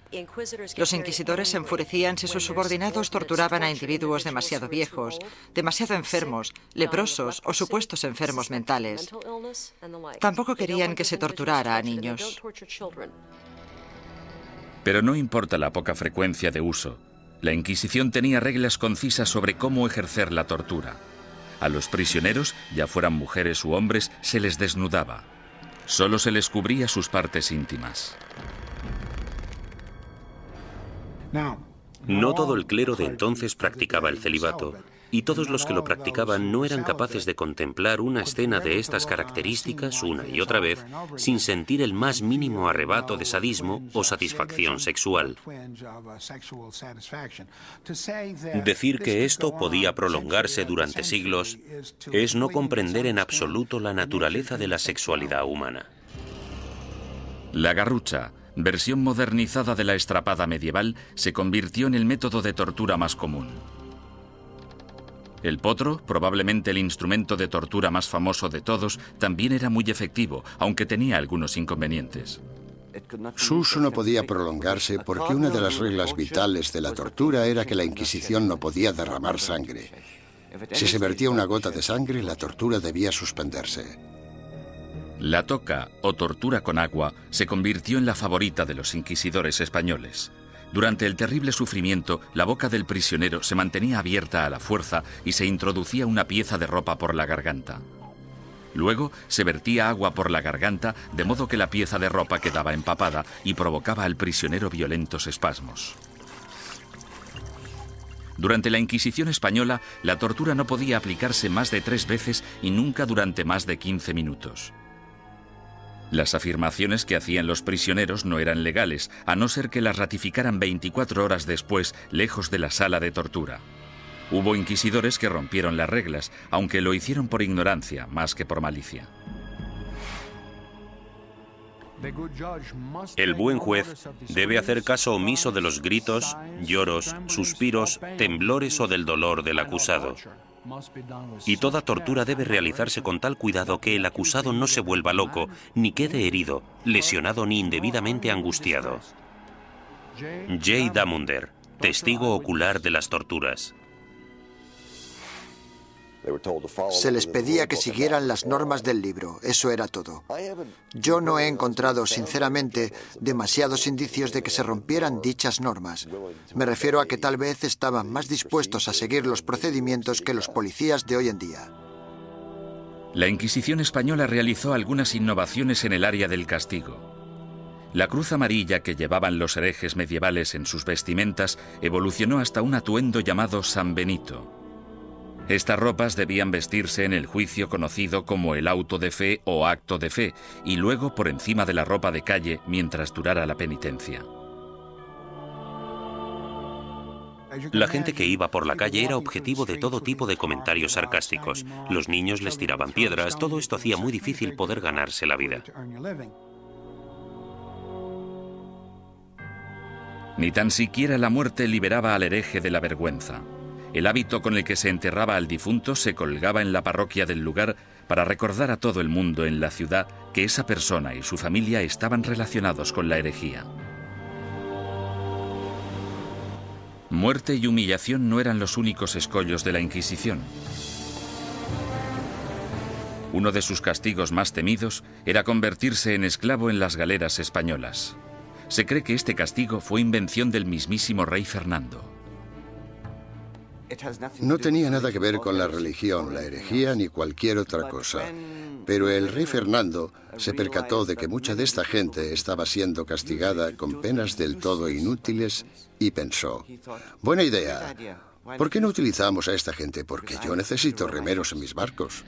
Los inquisidores se enfurecían si sus subordinados torturaban a individuos demasiado viejos, demasiado enfermos, leprosos o supuestos enfermos mentales. Tampoco querían que se torturara a niños. Pero no importa la poca frecuencia de uso, la Inquisición tenía reglas concisas sobre cómo ejercer la tortura. A los prisioneros, ya fueran mujeres u hombres, se les desnudaba. Solo se les cubría sus partes íntimas. No todo el clero de entonces practicaba el celibato, y todos los que lo practicaban no eran capaces de contemplar una escena de estas características una y otra vez sin sentir el más mínimo arrebato de sadismo o satisfacción sexual. Decir que esto podía prolongarse durante siglos es no comprender en absoluto la naturaleza de la sexualidad humana. La garrucha, versión modernizada de la estrapada medieval, se convirtió en el método de tortura más común. El potro, probablemente el instrumento de tortura más famoso de todos, también era muy efectivo, aunque tenía algunos inconvenientes. Su uso no podía prolongarse porque una de las reglas vitales de la tortura era que la Inquisición no podía derramar sangre. Si se vertía una gota de sangre, la tortura debía suspenderse. La toca, o tortura con agua, se convirtió en la favorita de los inquisidores españoles. Durante el terrible sufrimiento, la boca del prisionero se mantenía abierta a la fuerza y se introducía una pieza de ropa por la garganta. Luego se vertía agua por la garganta, de modo que la pieza de ropa quedaba empapada y provocaba al prisionero violentos espasmos. Durante la Inquisición española, la tortura no podía aplicarse más de 3 veces y nunca durante más de 15 minutos. Las afirmaciones que hacían los prisioneros no eran legales, a no ser que las ratificaran 24 horas después, lejos de la sala de tortura. Hubo inquisidores que rompieron las reglas, aunque lo hicieron por ignorancia, más que por malicia. El buen juez debe hacer caso omiso de los gritos, lloros, suspiros, temblores o del dolor del acusado. Y toda tortura debe realizarse con tal cuidado que el acusado no se vuelva loco, ni quede herido, lesionado ni indebidamente angustiado. J. Damunder, testigo ocular de las torturas. Se les pedía que siguieran las normas del libro, eso era todo. Yo no he encontrado, sinceramente, demasiados indicios de que se rompieran dichas normas. Me refiero a que tal vez estaban más dispuestos a seguir los procedimientos que los policías de hoy en día. La Inquisición española realizó algunas innovaciones en el área del castigo. La cruz amarilla que llevaban los herejes medievales en sus vestimentas evolucionó hasta un atuendo llamado San Benito. Estas ropas debían vestirse en el juicio conocido como el auto de fe o acto de fe, y luego por encima de la ropa de calle mientras durara la penitencia. La gente que iba por la calle era objetivo de todo tipo de comentarios sarcásticos. Los niños les tiraban piedras, todo esto hacía muy difícil poder ganarse la vida. Ni tan siquiera la muerte liberaba al hereje de la vergüenza. El hábito con el que se enterraba al difunto se colgaba en la parroquia del lugar para recordar a todo el mundo en la ciudad que esa persona y su familia estaban relacionados con la herejía. Muerte y humillación no eran los únicos escollos de la Inquisición. Uno de sus castigos más temidos era convertirse en esclavo en las galeras españolas. Se cree que este castigo fue invención del mismísimo rey Fernando. No tenía nada que ver con la religión, la herejía ni cualquier otra cosa. Pero el rey Fernando se percató de que mucha de esta gente estaba siendo castigada con penas del todo inútiles y pensó, buena idea, ¿por qué no utilizamos a esta gente? Porque yo necesito remeros en mis barcos.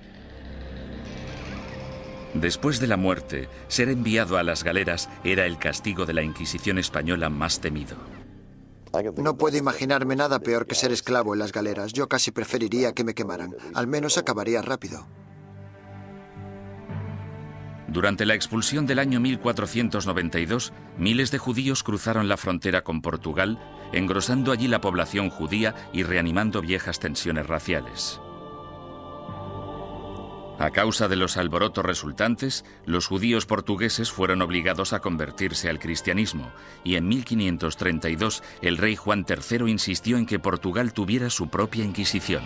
Después de la muerte, ser enviado a las galeras era el castigo de la Inquisición española más temido. No puedo imaginarme nada peor que ser esclavo en las galeras. Yo casi preferiría que me quemaran. Al menos acabaría rápido. Durante la expulsión del año 1492, miles de judíos cruzaron la frontera con Portugal, engrosando allí la población judía y reanimando viejas tensiones raciales. A causa de los alborotos resultantes, los judíos portugueses fueron obligados a convertirse al cristianismo, y en 1532 el rey Juan III insistió en que Portugal tuviera su propia Inquisición.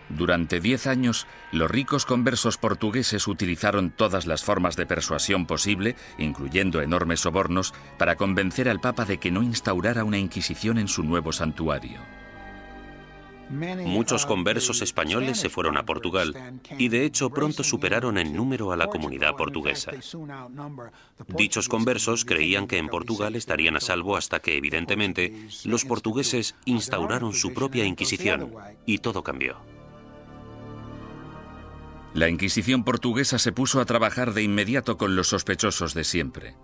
Durante 10 años, los ricos conversos portugueses utilizaron todas las formas de persuasión posible, incluyendo enormes sobornos, para convencer al Papa de que no instaurara una Inquisición en su nuevo santuario. Muchos conversos españoles se fueron a Portugal y de hecho pronto superaron en número a la comunidad portuguesa. Dichos conversos creían que en Portugal estarían a salvo hasta que, evidentemente, los portugueses instauraron su propia Inquisición y todo cambió. La Inquisición portuguesa se puso a trabajar de inmediato con los sospechosos de siempre.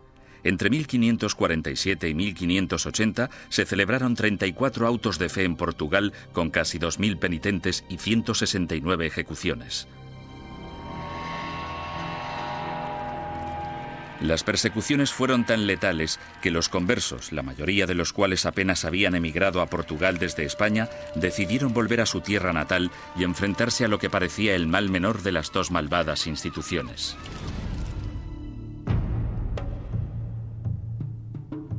Entre 1547 y 1580 se celebraron 34 autos de fe en Portugal con casi 2.000 penitentes y 169 ejecuciones. Las persecuciones fueron tan letales que los conversos, la mayoría de los cuales apenas habían emigrado a Portugal desde España, decidieron volver a su tierra natal y enfrentarse a lo que parecía el mal menor de las dos malvadas instituciones.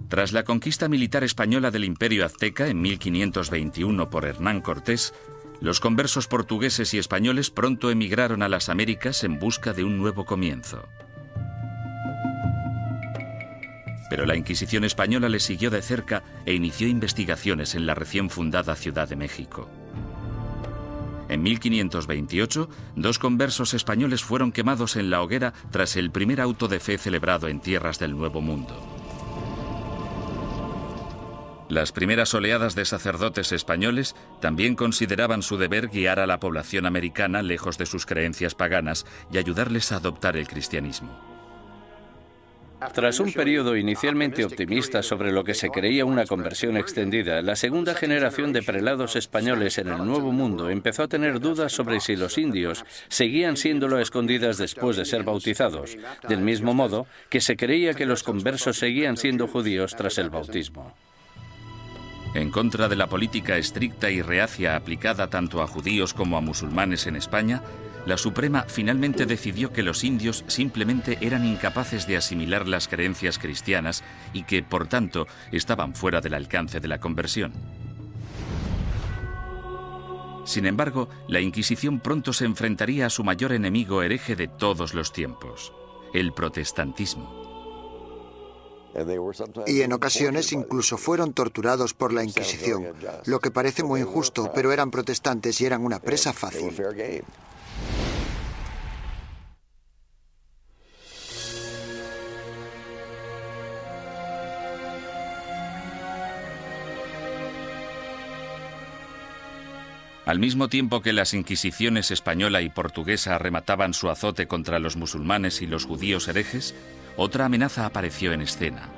Tras la conquista militar española del Imperio Azteca en 1521 por Hernán Cortés, los conversos portugueses y españoles pronto emigraron a las Américas en busca de un nuevo comienzo. Pero la Inquisición española les siguió de cerca e inició investigaciones en la recién fundada Ciudad de México. En 1528, 2 conversos españoles fueron quemados en la hoguera tras el primer auto de fe celebrado en tierras del Nuevo Mundo. Las primeras oleadas de sacerdotes españoles también consideraban su deber guiar a la población americana lejos de sus creencias paganas y ayudarles a adoptar el cristianismo. Tras un periodo inicialmente optimista sobre lo que se creía una conversión extendida, la segunda generación de prelados españoles en el Nuevo Mundo empezó a tener dudas sobre si los indios seguían siéndolo a escondidas después de ser bautizados, del mismo modo que se creía que los conversos seguían siendo judíos tras el bautismo. En contra de la política estricta y reacia aplicada tanto a judíos como a musulmanes en España, la Suprema finalmente decidió que los indios simplemente eran incapaces de asimilar las creencias cristianas y que, por tanto, estaban fuera del alcance de la conversión. Sin embargo, la Inquisición pronto se enfrentaría a su mayor enemigo hereje de todos los tiempos, el protestantismo. Y en ocasiones incluso fueron torturados por la Inquisición, lo que parece muy injusto, pero eran protestantes y eran una presa fácil. Al mismo tiempo que las inquisiciones española y portuguesa arremataban su azote contra los musulmanes y los judíos herejes, otra amenaza apareció en escena.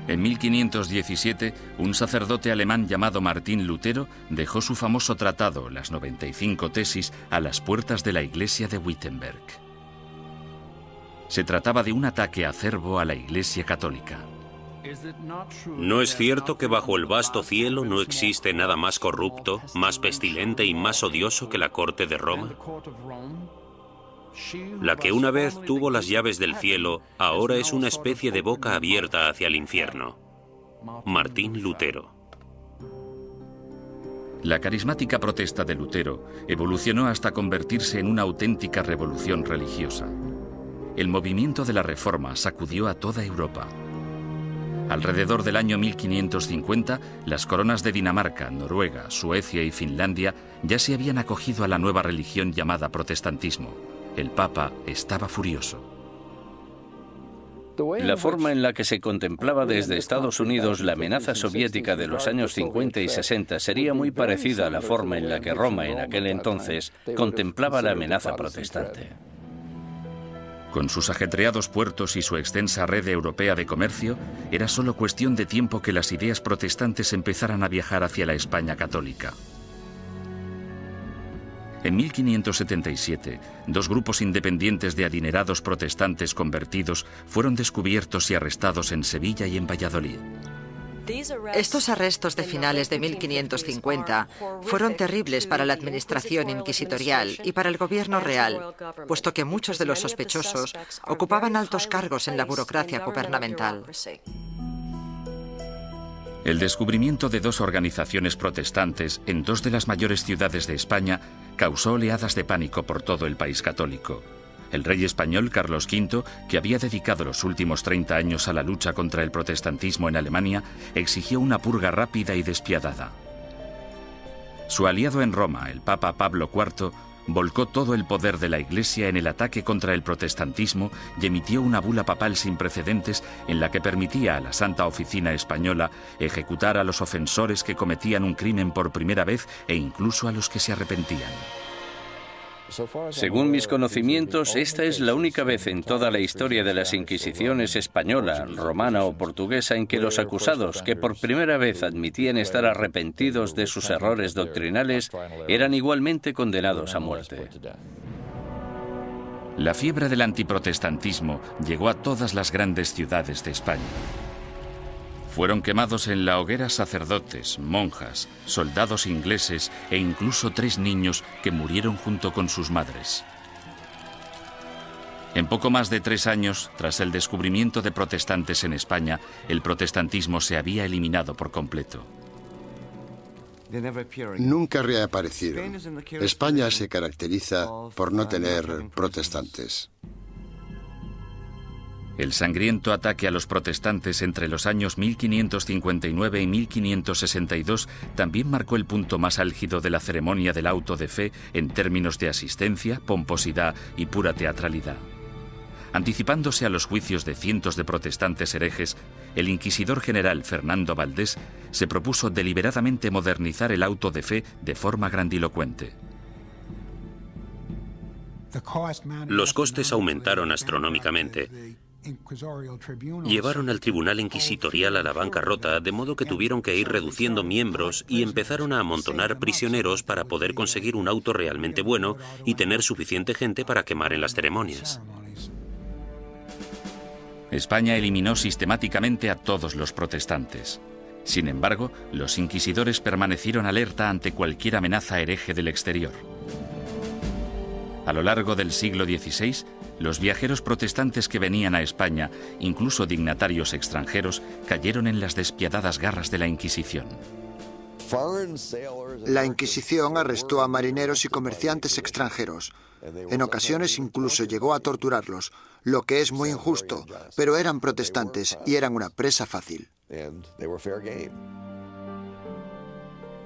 En 1517, un sacerdote alemán llamado Martín Lutero dejó su famoso tratado, las 95 tesis, a las puertas de la iglesia de Wittenberg. Se trataba de un ataque acerbo a la Iglesia católica. ¿No es cierto que bajo el vasto cielo no existe nada más corrupto, más pestilente y más odioso que la corte de Roma? La que una vez tuvo las llaves del cielo, ahora es una especie de boca abierta hacia el infierno. Martín Lutero. La carismática protesta de Lutero evolucionó hasta convertirse en una auténtica revolución religiosa. El movimiento de la Reforma sacudió a toda Europa. Alrededor del año 1550, las coronas de Dinamarca, Noruega, Suecia y Finlandia ya se habían acogido a la nueva religión llamada protestantismo. El Papa estaba furioso. La forma en la que se contemplaba desde Estados Unidos la amenaza soviética de los años 50 y 60 sería muy parecida a la forma en la que Roma en aquel entonces contemplaba la amenaza protestante. Con sus ajetreados puertos y su extensa red europea de comercio, era solo cuestión de tiempo que las ideas protestantes empezaran a viajar hacia la España católica. En 1577, dos grupos independientes de adinerados protestantes convertidos fueron descubiertos y arrestados en Sevilla y en Valladolid. Estos arrestos de finales de 1550 fueron terribles para la administración inquisitorial y para el gobierno real, puesto que muchos de los sospechosos ocupaban altos cargos en la burocracia gubernamental. El descubrimiento de dos organizaciones protestantes en dos de las mayores ciudades de España causó oleadas de pánico por todo el país católico. El rey español Carlos V, que había dedicado los últimos 30 años a la lucha contra el protestantismo en Alemania, exigió una purga rápida y despiadada. Su aliado en Roma, el Papa Pablo IV, volcó todo el poder de la Iglesia en el ataque contra el protestantismo y emitió una bula papal sin precedentes en la que permitía a la Santa Oficina Española ejecutar a los ofensores que cometían un crimen por primera vez e incluso a los que se arrepentían. Según mis conocimientos, esta es la única vez en toda la historia de las Inquisiciones española, romana o portuguesa en que los acusados, que por primera vez admitían estar arrepentidos de sus errores doctrinales, eran igualmente condenados a muerte. La fiebre del antiprotestantismo llegó a todas las grandes ciudades de España. Fueron quemados en la hoguera sacerdotes, monjas, soldados ingleses e incluso 3 niños que murieron junto con sus madres. En poco más de 3 años, tras el descubrimiento de protestantes en España, el protestantismo se había eliminado por completo. Nunca reaparecieron. España se caracteriza por no tener protestantes. El sangriento ataque a los protestantes entre los años 1559 y 1562 también marcó el punto más álgido de la ceremonia del auto de fe en términos de asistencia, pomposidad y pura teatralidad. Anticipándose a los juicios de cientos de protestantes herejes, el inquisidor general Fernando Valdés se propuso deliberadamente modernizar el auto de fe de forma grandilocuente. Los costes aumentaron astronómicamente. Llevaron al tribunal inquisitorial a la bancarrota, de modo que tuvieron que ir reduciendo miembros y empezaron a amontonar prisioneros para poder conseguir un auto realmente bueno y tener suficiente gente para quemar en las ceremonias. España eliminó sistemáticamente a todos los protestantes. Sin embargo, los inquisidores permanecieron alerta ante cualquier amenaza hereje del exterior. A lo largo del siglo XVI, los viajeros protestantes que venían a España, incluso dignatarios extranjeros, cayeron en las despiadadas garras de la Inquisición. La Inquisición arrestó a marineros y comerciantes extranjeros. En ocasiones incluso llegó a torturarlos, lo que es muy injusto, pero eran protestantes y eran una presa fácil.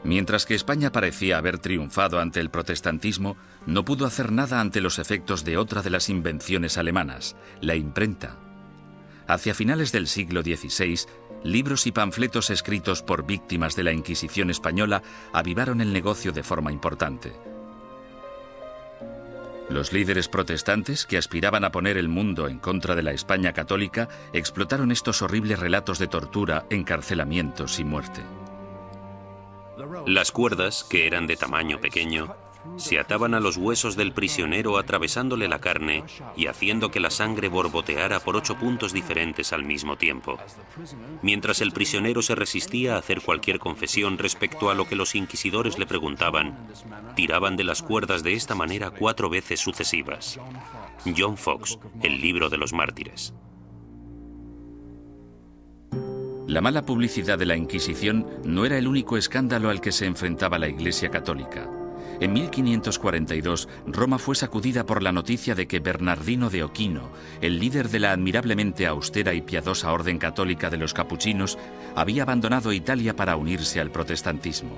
Mientras que España parecía haber triunfado ante el protestantismo, no pudo hacer nada ante los efectos de otra de las invenciones alemanas, la imprenta. Hacia finales del siglo XVI, libros y panfletos escritos por víctimas de la Inquisición española avivaron el negocio de forma importante. Los líderes protestantes, que aspiraban a poner el mundo en contra de la España católica, explotaron estos horribles relatos de tortura, encarcelamientos y muerte. Las cuerdas, que eran de tamaño pequeño, se ataban a los huesos del prisionero atravesándole la carne y haciendo que la sangre borboteara por 8 puntos diferentes al mismo tiempo. Mientras el prisionero se resistía a hacer cualquier confesión respecto a lo que los inquisidores le preguntaban, tiraban de las cuerdas de esta manera 4 veces sucesivas. John Foxe, El libro de los mártires. La mala publicidad de la Inquisición no era el único escándalo al que se enfrentaba la Iglesia católica. En 1542, Roma fue sacudida por la noticia de que Bernardino de Ochino, el líder de la admirablemente austera y piadosa orden católica de los capuchinos, había abandonado Italia para unirse al protestantismo.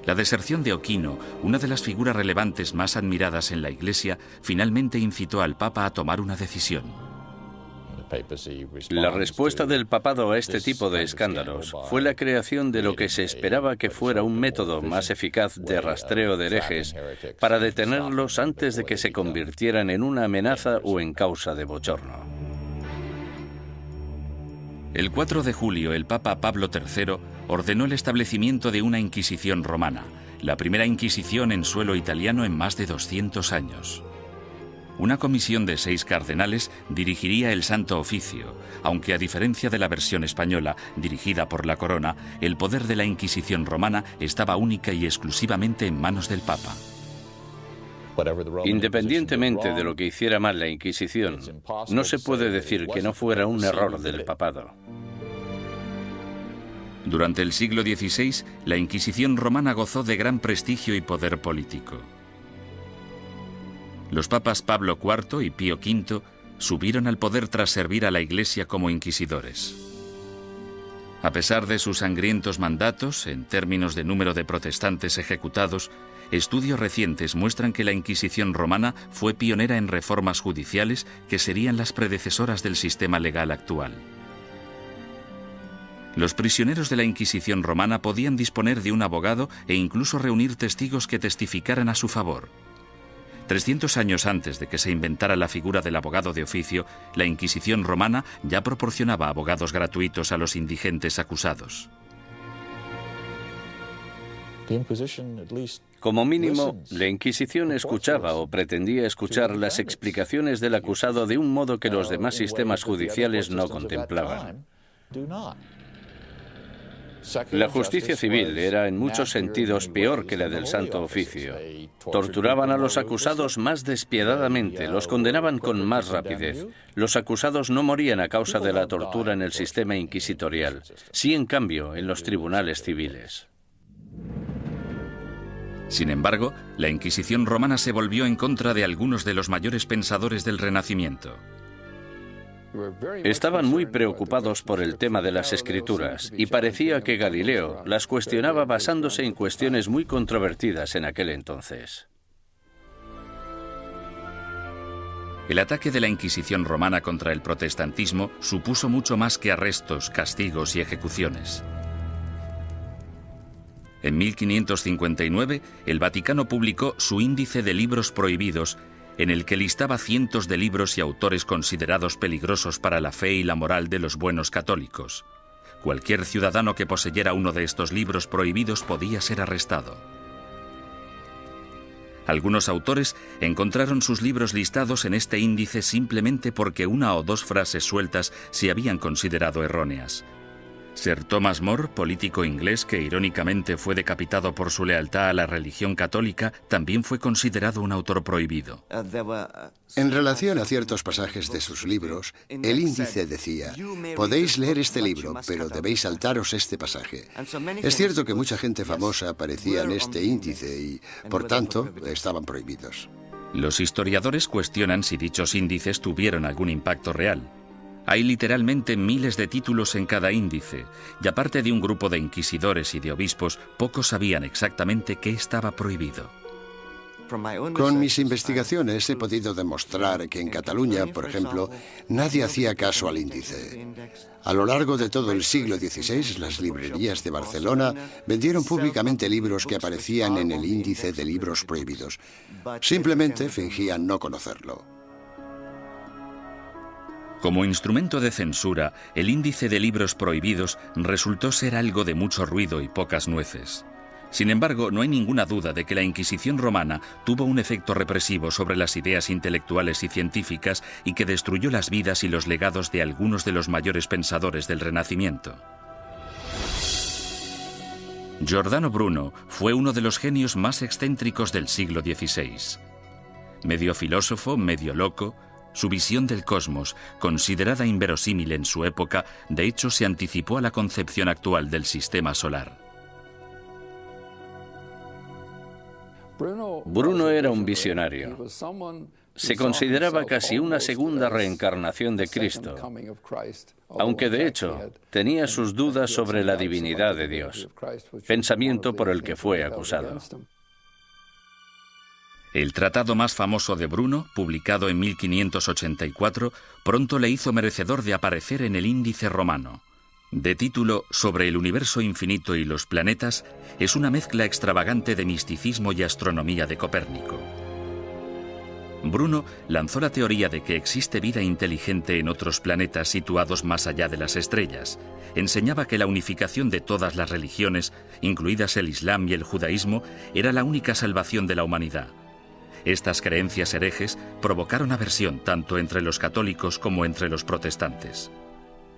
La deserción de Ochino, una de las figuras relevantes más admiradas en la Iglesia, finalmente incitó al Papa a tomar una decisión. La respuesta del papado a este tipo de escándalos fue la creación de lo que se esperaba que fuera un método más eficaz de rastreo de herejes para detenerlos antes de que se convirtieran en una amenaza o en causa de bochorno. El 4 de julio, el Papa Pablo III ordenó el establecimiento de una Inquisición romana, la primera Inquisición en suelo italiano en más de 200 años. Una comisión de 6 cardenales dirigiría el Santo Oficio, aunque a diferencia de la versión española, dirigida por la Corona, el poder de la Inquisición romana estaba única y exclusivamente en manos del Papa. Independientemente de lo que hiciera mal la Inquisición, no se puede decir que no fuera un error del papado. Durante el siglo XVI, la Inquisición romana gozó de gran prestigio y poder político. Los papas Pablo IV y Pío V subieron al poder tras servir a la Iglesia como inquisidores. A pesar de sus sangrientos mandatos, en términos de número de protestantes ejecutados, estudios recientes muestran que la Inquisición romana fue pionera en reformas judiciales que serían las predecesoras del sistema legal actual. Los prisioneros de la Inquisición romana podían disponer de un abogado e incluso reunir testigos que testificaran a su favor. 300 años antes de que se inventara la figura del abogado de oficio, la Inquisición romana ya proporcionaba abogados gratuitos a los indigentes acusados. Como mínimo, la Inquisición escuchaba o pretendía escuchar las explicaciones del acusado de un modo que los demás sistemas judiciales no contemplaban. La justicia civil era en muchos sentidos peor que la del Santo Oficio. Torturaban a los acusados más despiadadamente, los condenaban con más rapidez. Los acusados no morían a causa de la tortura en el sistema inquisitorial, sí en cambio en los tribunales civiles. Sin embargo, la Inquisición romana se volvió en contra de algunos de los mayores pensadores del Renacimiento. Estaban muy preocupados por el tema de las escrituras y parecía que Galileo las cuestionaba basándose en cuestiones muy controvertidas en aquel entonces. El ataque de la Inquisición romana contra el protestantismo supuso mucho más que arrestos, castigos y ejecuciones. En 1559, el Vaticano publicó su Índice de Libros Prohibidos, en el que listaba cientos de libros y autores considerados peligrosos para la fe y la moral de los buenos católicos. Cualquier ciudadano que poseyera uno de estos libros prohibidos podía ser arrestado. Algunos autores encontraron sus libros listados en este índice simplemente porque una o dos frases sueltas se habían considerado erróneas. Sir Thomas More, político inglés que irónicamente fue decapitado por su lealtad a la religión católica, también fue considerado un autor prohibido. En relación a ciertos pasajes de sus libros, el índice decía: podéis leer este libro, pero debéis saltaros este pasaje. Es cierto que mucha gente famosa aparecía en este índice y, por tanto, estaban prohibidos. Los historiadores cuestionan si dichos índices tuvieron algún impacto real. Hay literalmente miles de títulos en cada índice, y aparte de un grupo de inquisidores y de obispos, pocos sabían exactamente qué estaba prohibido. Con mis investigaciones he podido demostrar que en Cataluña, por ejemplo, nadie hacía caso al índice. A lo largo de todo el siglo XVI, las librerías de Barcelona vendieron públicamente libros que aparecían en el índice de libros prohibidos. Simplemente fingían no conocerlo. Como instrumento de censura, el índice de libros prohibidos resultó ser algo de mucho ruido y pocas nueces. Sin embargo, no hay ninguna duda de que la Inquisición romana tuvo un efecto represivo sobre las ideas intelectuales y científicas y que destruyó las vidas y los legados de algunos de los mayores pensadores del Renacimiento. Giordano Bruno fue uno de los genios más excéntricos del siglo XVI. Medio filósofo, medio loco, su visión del cosmos, considerada inverosímil en su época, de hecho se anticipó a la concepción actual del sistema solar. Bruno era un visionario. Se consideraba casi una segunda reencarnación de Cristo, aunque de hecho tenía sus dudas sobre la divinidad de Dios, pensamiento por el que fue acusado. El tratado más famoso de Bruno, publicado en 1584, pronto le hizo merecedor de aparecer en el Índice romano. De título Sobre el universo infinito y los planetas, es una mezcla extravagante de misticismo y astronomía de Copérnico. Bruno lanzó la teoría de que existe vida inteligente en otros planetas situados más allá de las estrellas. Enseñaba que la unificación de todas las religiones, incluidas el Islam y el judaísmo, era la única salvación de la humanidad. Estas creencias herejes provocaron aversión tanto entre los católicos como entre los protestantes.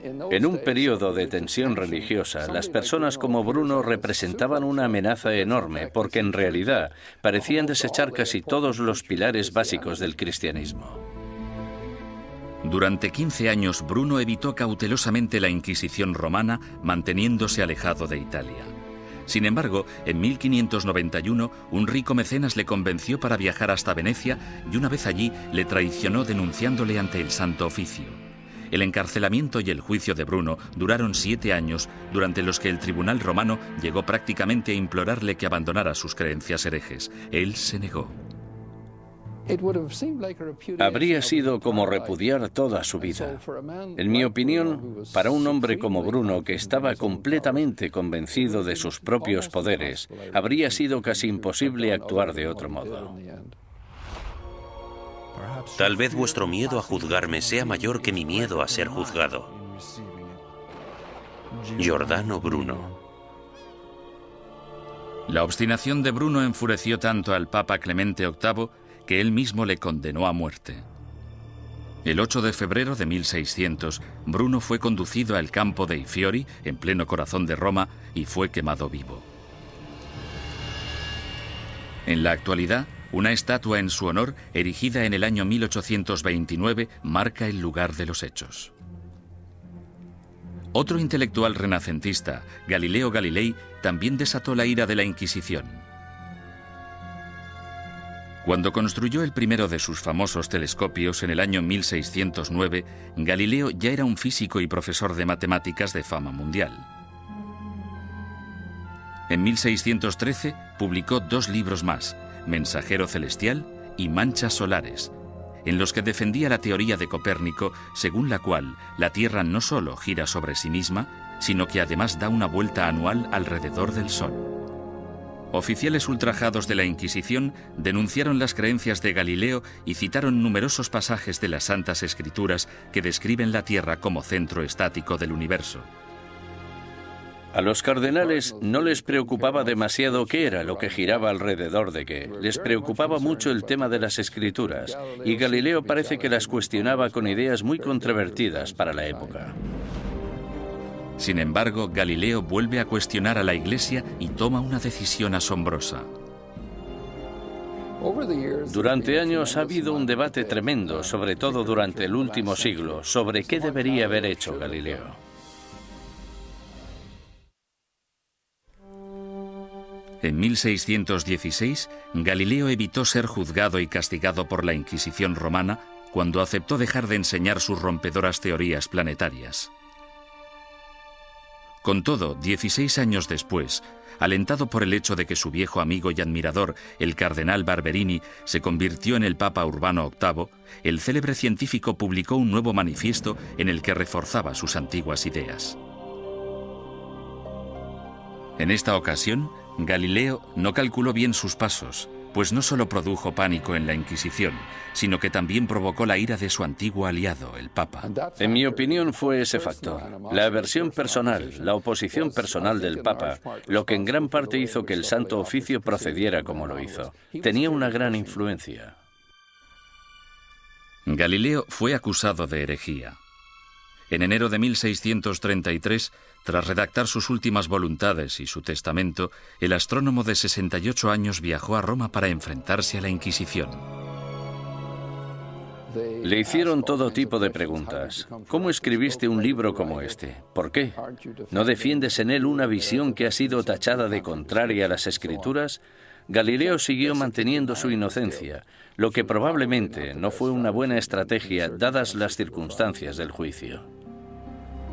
En un periodo de tensión religiosa, las personas como Bruno representaban una amenaza enorme porque en realidad parecían desechar casi todos los pilares básicos del cristianismo. Durante 15 años, Bruno evitó cautelosamente la Inquisición romana, manteniéndose alejado de Italia. Sin embargo, en 1591, un rico mecenas le convenció para viajar hasta Venecia y una vez allí le traicionó denunciándole ante el Santo Oficio. El encarcelamiento y el juicio de Bruno duraron 7 años, durante los que el tribunal romano llegó prácticamente a implorarle que abandonara sus creencias herejes. Él se negó. Habría sido como repudiar toda su vida. En mi opinión, para un hombre como Bruno, que estaba completamente convencido de sus propios poderes, habría sido casi imposible actuar de otro modo. Tal vez vuestro miedo a juzgarme sea mayor que mi miedo a ser juzgado. Giordano Bruno. La obstinación de Bruno enfureció tanto al Papa Clemente VIII que él mismo le condenó a muerte. El 8 de febrero de 1600, Bruno fue conducido al campo dei Fiori, en pleno corazón de Roma, y fue quemado vivo. En la actualidad, una estatua en su honor, erigida en el año 1829, marca el lugar de los hechos. Otro intelectual renacentista, Galileo Galilei, también desató la ira de la Inquisición. Cuando construyó el primero de sus famosos telescopios en el año 1609, Galileo ya era un físico y profesor de matemáticas de fama mundial. En 1613 publicó 2 libros más, Mensajero Celestial y Manchas Solares, en los que defendía la teoría de Copérnico, según la cual la Tierra no solo gira sobre sí misma, sino que además da una vuelta anual alrededor del Sol. Oficiales ultrajados de la Inquisición denunciaron las creencias de Galileo y citaron numerosos pasajes de las Santas Escrituras que describen la Tierra como centro estático del universo. A los cardenales no les preocupaba demasiado qué era lo que giraba alrededor de qué. Les preocupaba mucho el tema de las escrituras, y Galileo parece que las cuestionaba con ideas muy controvertidas para la época. Sin embargo, Galileo vuelve a cuestionar a la Iglesia y toma una decisión asombrosa. Durante años ha habido un debate tremendo, sobre todo durante el último siglo, sobre qué debería haber hecho Galileo. En 1616, Galileo evitó ser juzgado y castigado por la Inquisición romana cuando aceptó dejar de enseñar sus rompedoras teorías planetarias. Con todo, 16 años después, alentado por el hecho de que su viejo amigo y admirador, el cardenal Barberini, se convirtió en el Papa Urbano VIII, el célebre científico publicó un nuevo manifiesto en el que reforzaba sus antiguas ideas. En esta ocasión, Galileo no calculó bien sus pasos, pues no solo produjo pánico en la Inquisición, sino que también provocó la ira de su antiguo aliado, el Papa. En mi opinión fue ese factor, la aversión personal, la oposición personal del Papa, lo que en gran parte hizo que el Santo Oficio procediera como lo hizo. Tenía una gran influencia. Galileo fue acusado de herejía. En enero de 1633, tras redactar sus últimas voluntades y su testamento, el astrónomo de 68 años viajó a Roma para enfrentarse a la Inquisición. Le hicieron todo tipo de preguntas. ¿Cómo escribiste un libro como este? ¿Por qué? ¿No defiendes en él una visión que ha sido tachada de contraria a las Escrituras? Galileo siguió manteniendo su inocencia, lo que probablemente no fue una buena estrategia dadas las circunstancias del juicio.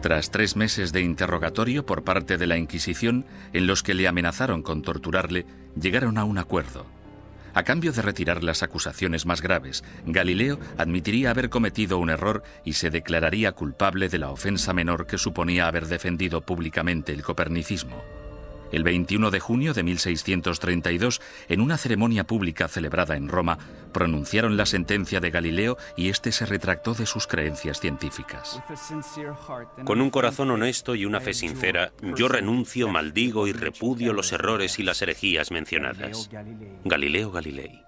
Tras 3 meses de interrogatorio por parte de la Inquisición, en los que le amenazaron con torturarle, llegaron a un acuerdo. A cambio de retirar las acusaciones más graves, Galileo admitiría haber cometido un error y se declararía culpable de la ofensa menor que suponía haber defendido públicamente el copernicismo. El 21 de junio de 1632, en una ceremonia pública celebrada en Roma, pronunciaron la sentencia de Galileo y éste se retractó de sus creencias científicas. Con un corazón honesto y una fe sincera, yo renuncio, maldigo y repudio los errores y las herejías mencionadas. Galileo Galilei.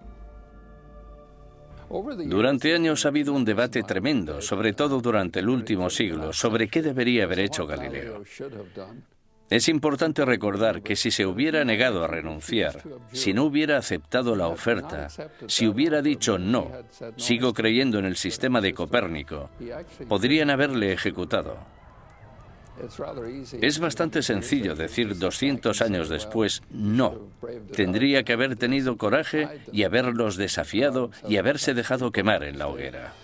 Durante años ha habido un debate tremendo, sobre todo durante el último siglo, sobre qué debería haber hecho Galileo. Es importante recordar que si se hubiera negado a renunciar, si no hubiera aceptado la oferta, si hubiera dicho no, sigo creyendo en el sistema de Copérnico, podrían haberle ejecutado. Es bastante sencillo decir 200 años después no. Tendría que haber tenido coraje y haberlos desafiado y haberse dejado quemar en la hoguera.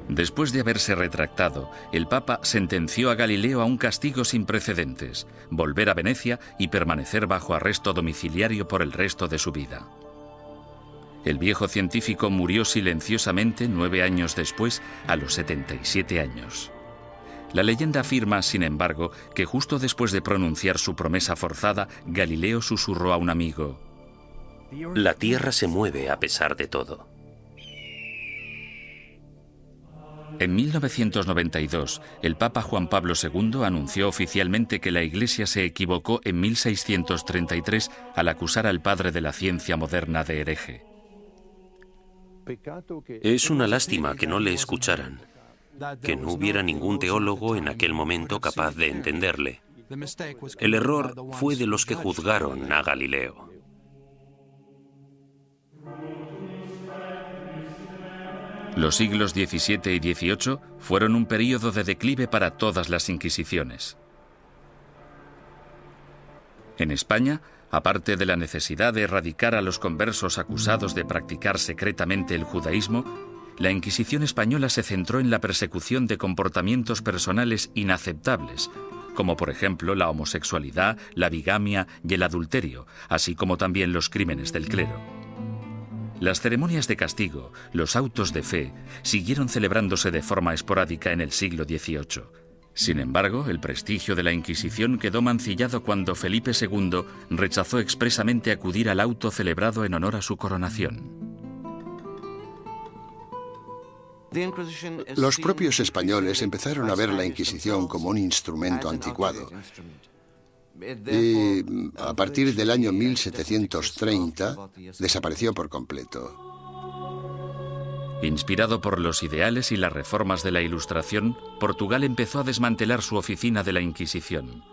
Después de haberse retractado, el Papa sentenció a Galileo a un castigo sin precedentes, volver a Venecia y permanecer bajo arresto domiciliario por el resto de su vida. El viejo científico murió silenciosamente 9 años después, a los 77 años. La leyenda afirma, sin embargo, que justo después de pronunciar su promesa forzada, Galileo susurró a un amigo: La Tierra se mueve a pesar de todo. En 1992, el Papa Juan Pablo II anunció oficialmente que la Iglesia se equivocó en 1633 al acusar al padre de la ciencia moderna de hereje. Es una lástima que no le escucharan, que no hubiera ningún teólogo en aquel momento capaz de entenderle. El error fue de los que juzgaron a Galileo. Los siglos XVII y XVIII fueron un período de declive para todas las inquisiciones. En España, aparte de la necesidad de erradicar a los conversos acusados de practicar secretamente el judaísmo, la Inquisición española se centró en la persecución de comportamientos personales inaceptables, como por ejemplo la homosexualidad, la bigamia y el adulterio, así como también los crímenes del clero. Las ceremonias de castigo, los autos de fe, siguieron celebrándose de forma esporádica en el siglo XVIII. Sin embargo, el prestigio de la Inquisición quedó mancillado cuando Felipe II rechazó expresamente acudir al auto celebrado en honor a su coronación. Los propios españoles empezaron a ver la Inquisición como un instrumento anticuado. Y a partir del año 1730 desapareció por completo. Inspirado por los ideales y las reformas de la Ilustración, Portugal empezó a desmantelar su oficina de la Inquisición.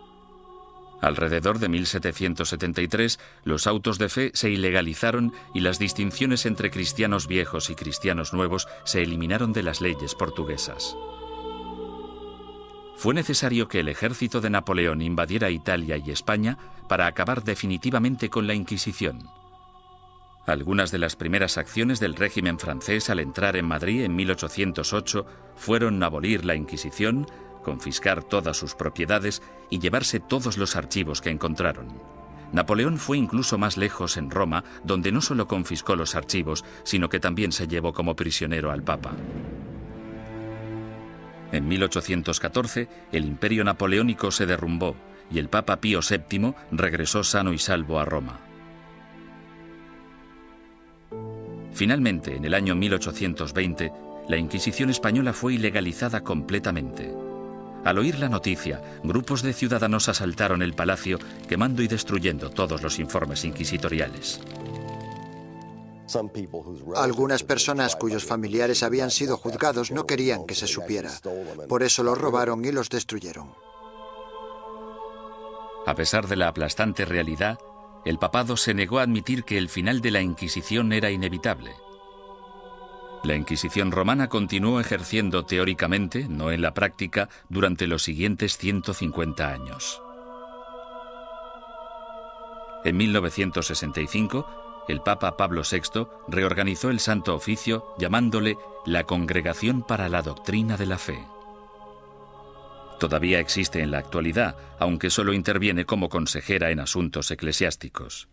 Alrededor de 1773, los autos de fe se ilegalizaron y las distinciones entre cristianos viejos y cristianos nuevos se eliminaron de las leyes portuguesas. Fue necesario que el ejército de Napoleón invadiera Italia y España para acabar definitivamente con la Inquisición. Algunas de las primeras acciones del régimen francés al entrar en Madrid en 1808 fueron abolir la Inquisición, confiscar todas sus propiedades y llevarse todos los archivos que encontraron. Napoleón fue incluso más lejos en Roma, donde no solo confiscó los archivos, sino que también se llevó como prisionero al Papa. En 1814, el imperio napoleónico se derrumbó y el Papa Pío VII regresó sano y salvo a Roma. Finalmente, en el año 1820, la Inquisición española fue ilegalizada completamente. Al oír la noticia, grupos de ciudadanos asaltaron el palacio, quemando y destruyendo todos los informes inquisitoriales. Algunas personas cuyos familiares habían sido juzgados no querían que se supiera. Por eso los robaron y los destruyeron. A pesar de la aplastante realidad, el papado se negó a admitir que el final de la Inquisición era inevitable. La Inquisición romana continuó ejerciendo teóricamente, no en la práctica, durante los siguientes 150 años. En 1965, el Papa Pablo VI reorganizó el Santo Oficio llamándole la Congregación para la Doctrina de la Fe. Todavía existe en la actualidad, aunque solo interviene como consejera en asuntos eclesiásticos.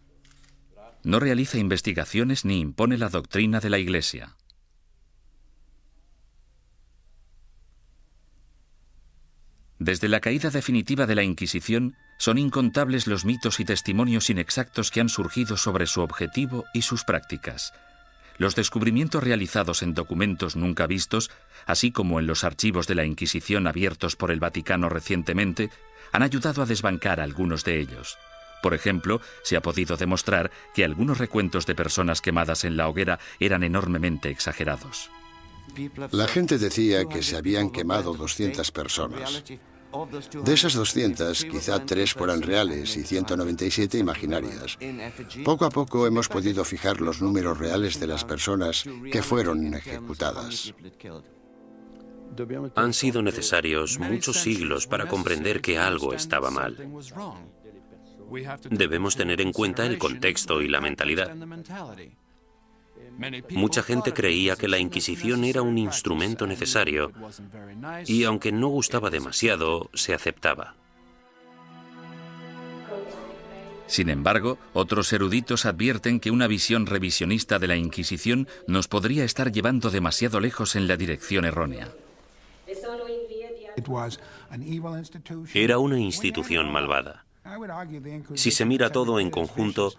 No realiza investigaciones ni impone la doctrina de la Iglesia. Desde la caída definitiva de la Inquisición, son incontables los mitos y testimonios inexactos que han surgido sobre su objetivo y sus prácticas. Los descubrimientos realizados en documentos nunca vistos, así como en los archivos de la Inquisición abiertos por el Vaticano recientemente, han ayudado a desbancar algunos de ellos. Por ejemplo, se ha podido demostrar que algunos recuentos de personas quemadas en la hoguera eran enormemente exagerados. La gente decía que se habían quemado 200 personas. De esas 200, quizá 3 fueran reales y 197 imaginarias. Poco a poco hemos podido fijar los números reales de las personas que fueron ejecutadas. Han sido necesarios muchos siglos para comprender que algo estaba mal. Debemos tener en cuenta el contexto y la mentalidad. Mucha gente creía que la Inquisición era un instrumento necesario y, aunque no gustaba demasiado, se aceptaba. Sin embargo, otros eruditos advierten que una visión revisionista de la Inquisición nos podría estar llevando demasiado lejos en la dirección errónea. Era una institución malvada. Si se mira todo en conjunto,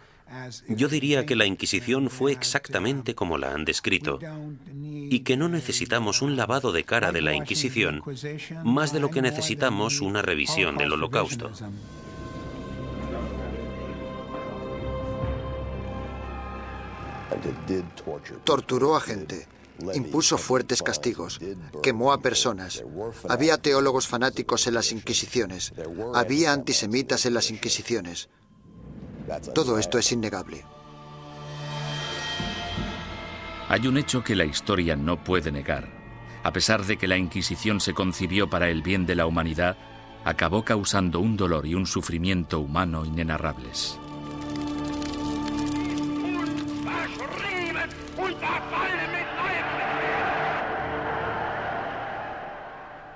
yo diría que la Inquisición fue exactamente como la han descrito y que no necesitamos un lavado de cara de la Inquisición más de lo que necesitamos una revisión del Holocausto. Torturó a gente, impuso fuertes castigos, quemó a personas. Había teólogos fanáticos en las Inquisiciones, había antisemitas en las Inquisiciones. Todo esto es innegable. Hay un hecho que la historia no puede negar. A pesar de que la Inquisición se concibió para el bien de la humanidad, acabó causando un dolor y un sufrimiento humano inenarrables.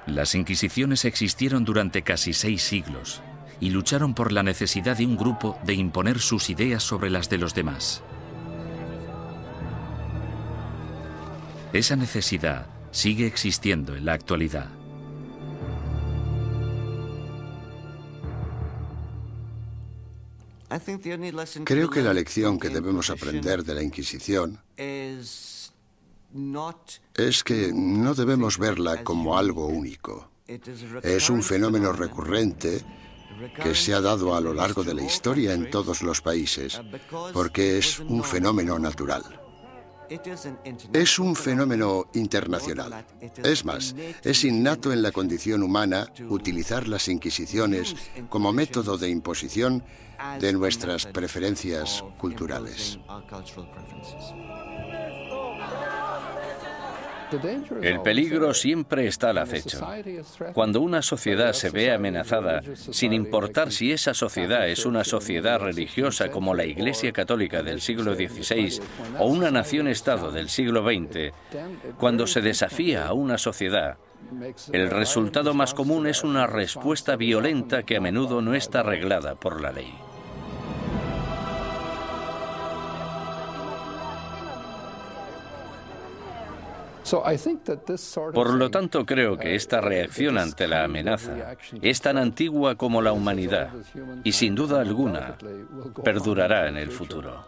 Las Inquisiciones existieron durante casi 6 siglos y lucharon por la necesidad de un grupo de imponer sus ideas sobre las de los demás. Esa necesidad sigue existiendo en la actualidad. Creo que la lección que debemos aprender de la Inquisición es que no debemos verla como algo único. Es un fenómeno recurrente que se ha dado a lo largo de la historia en todos los países, porque es un fenómeno natural. Es un fenómeno internacional. Es más, es innato en la condición humana utilizar las inquisiciones como método de imposición de nuestras preferencias culturales. El peligro siempre está al acecho. Cuando una sociedad se ve amenazada, sin importar si esa sociedad es una sociedad religiosa como la Iglesia Católica del siglo XVI o una nación-estado del siglo XX, cuando se desafía a una sociedad, el resultado más común es una respuesta violenta que a menudo no está reglada por la ley. Por lo tanto, creo que esta reacción ante la amenaza es tan antigua como la humanidad y, sin duda alguna, perdurará en el futuro.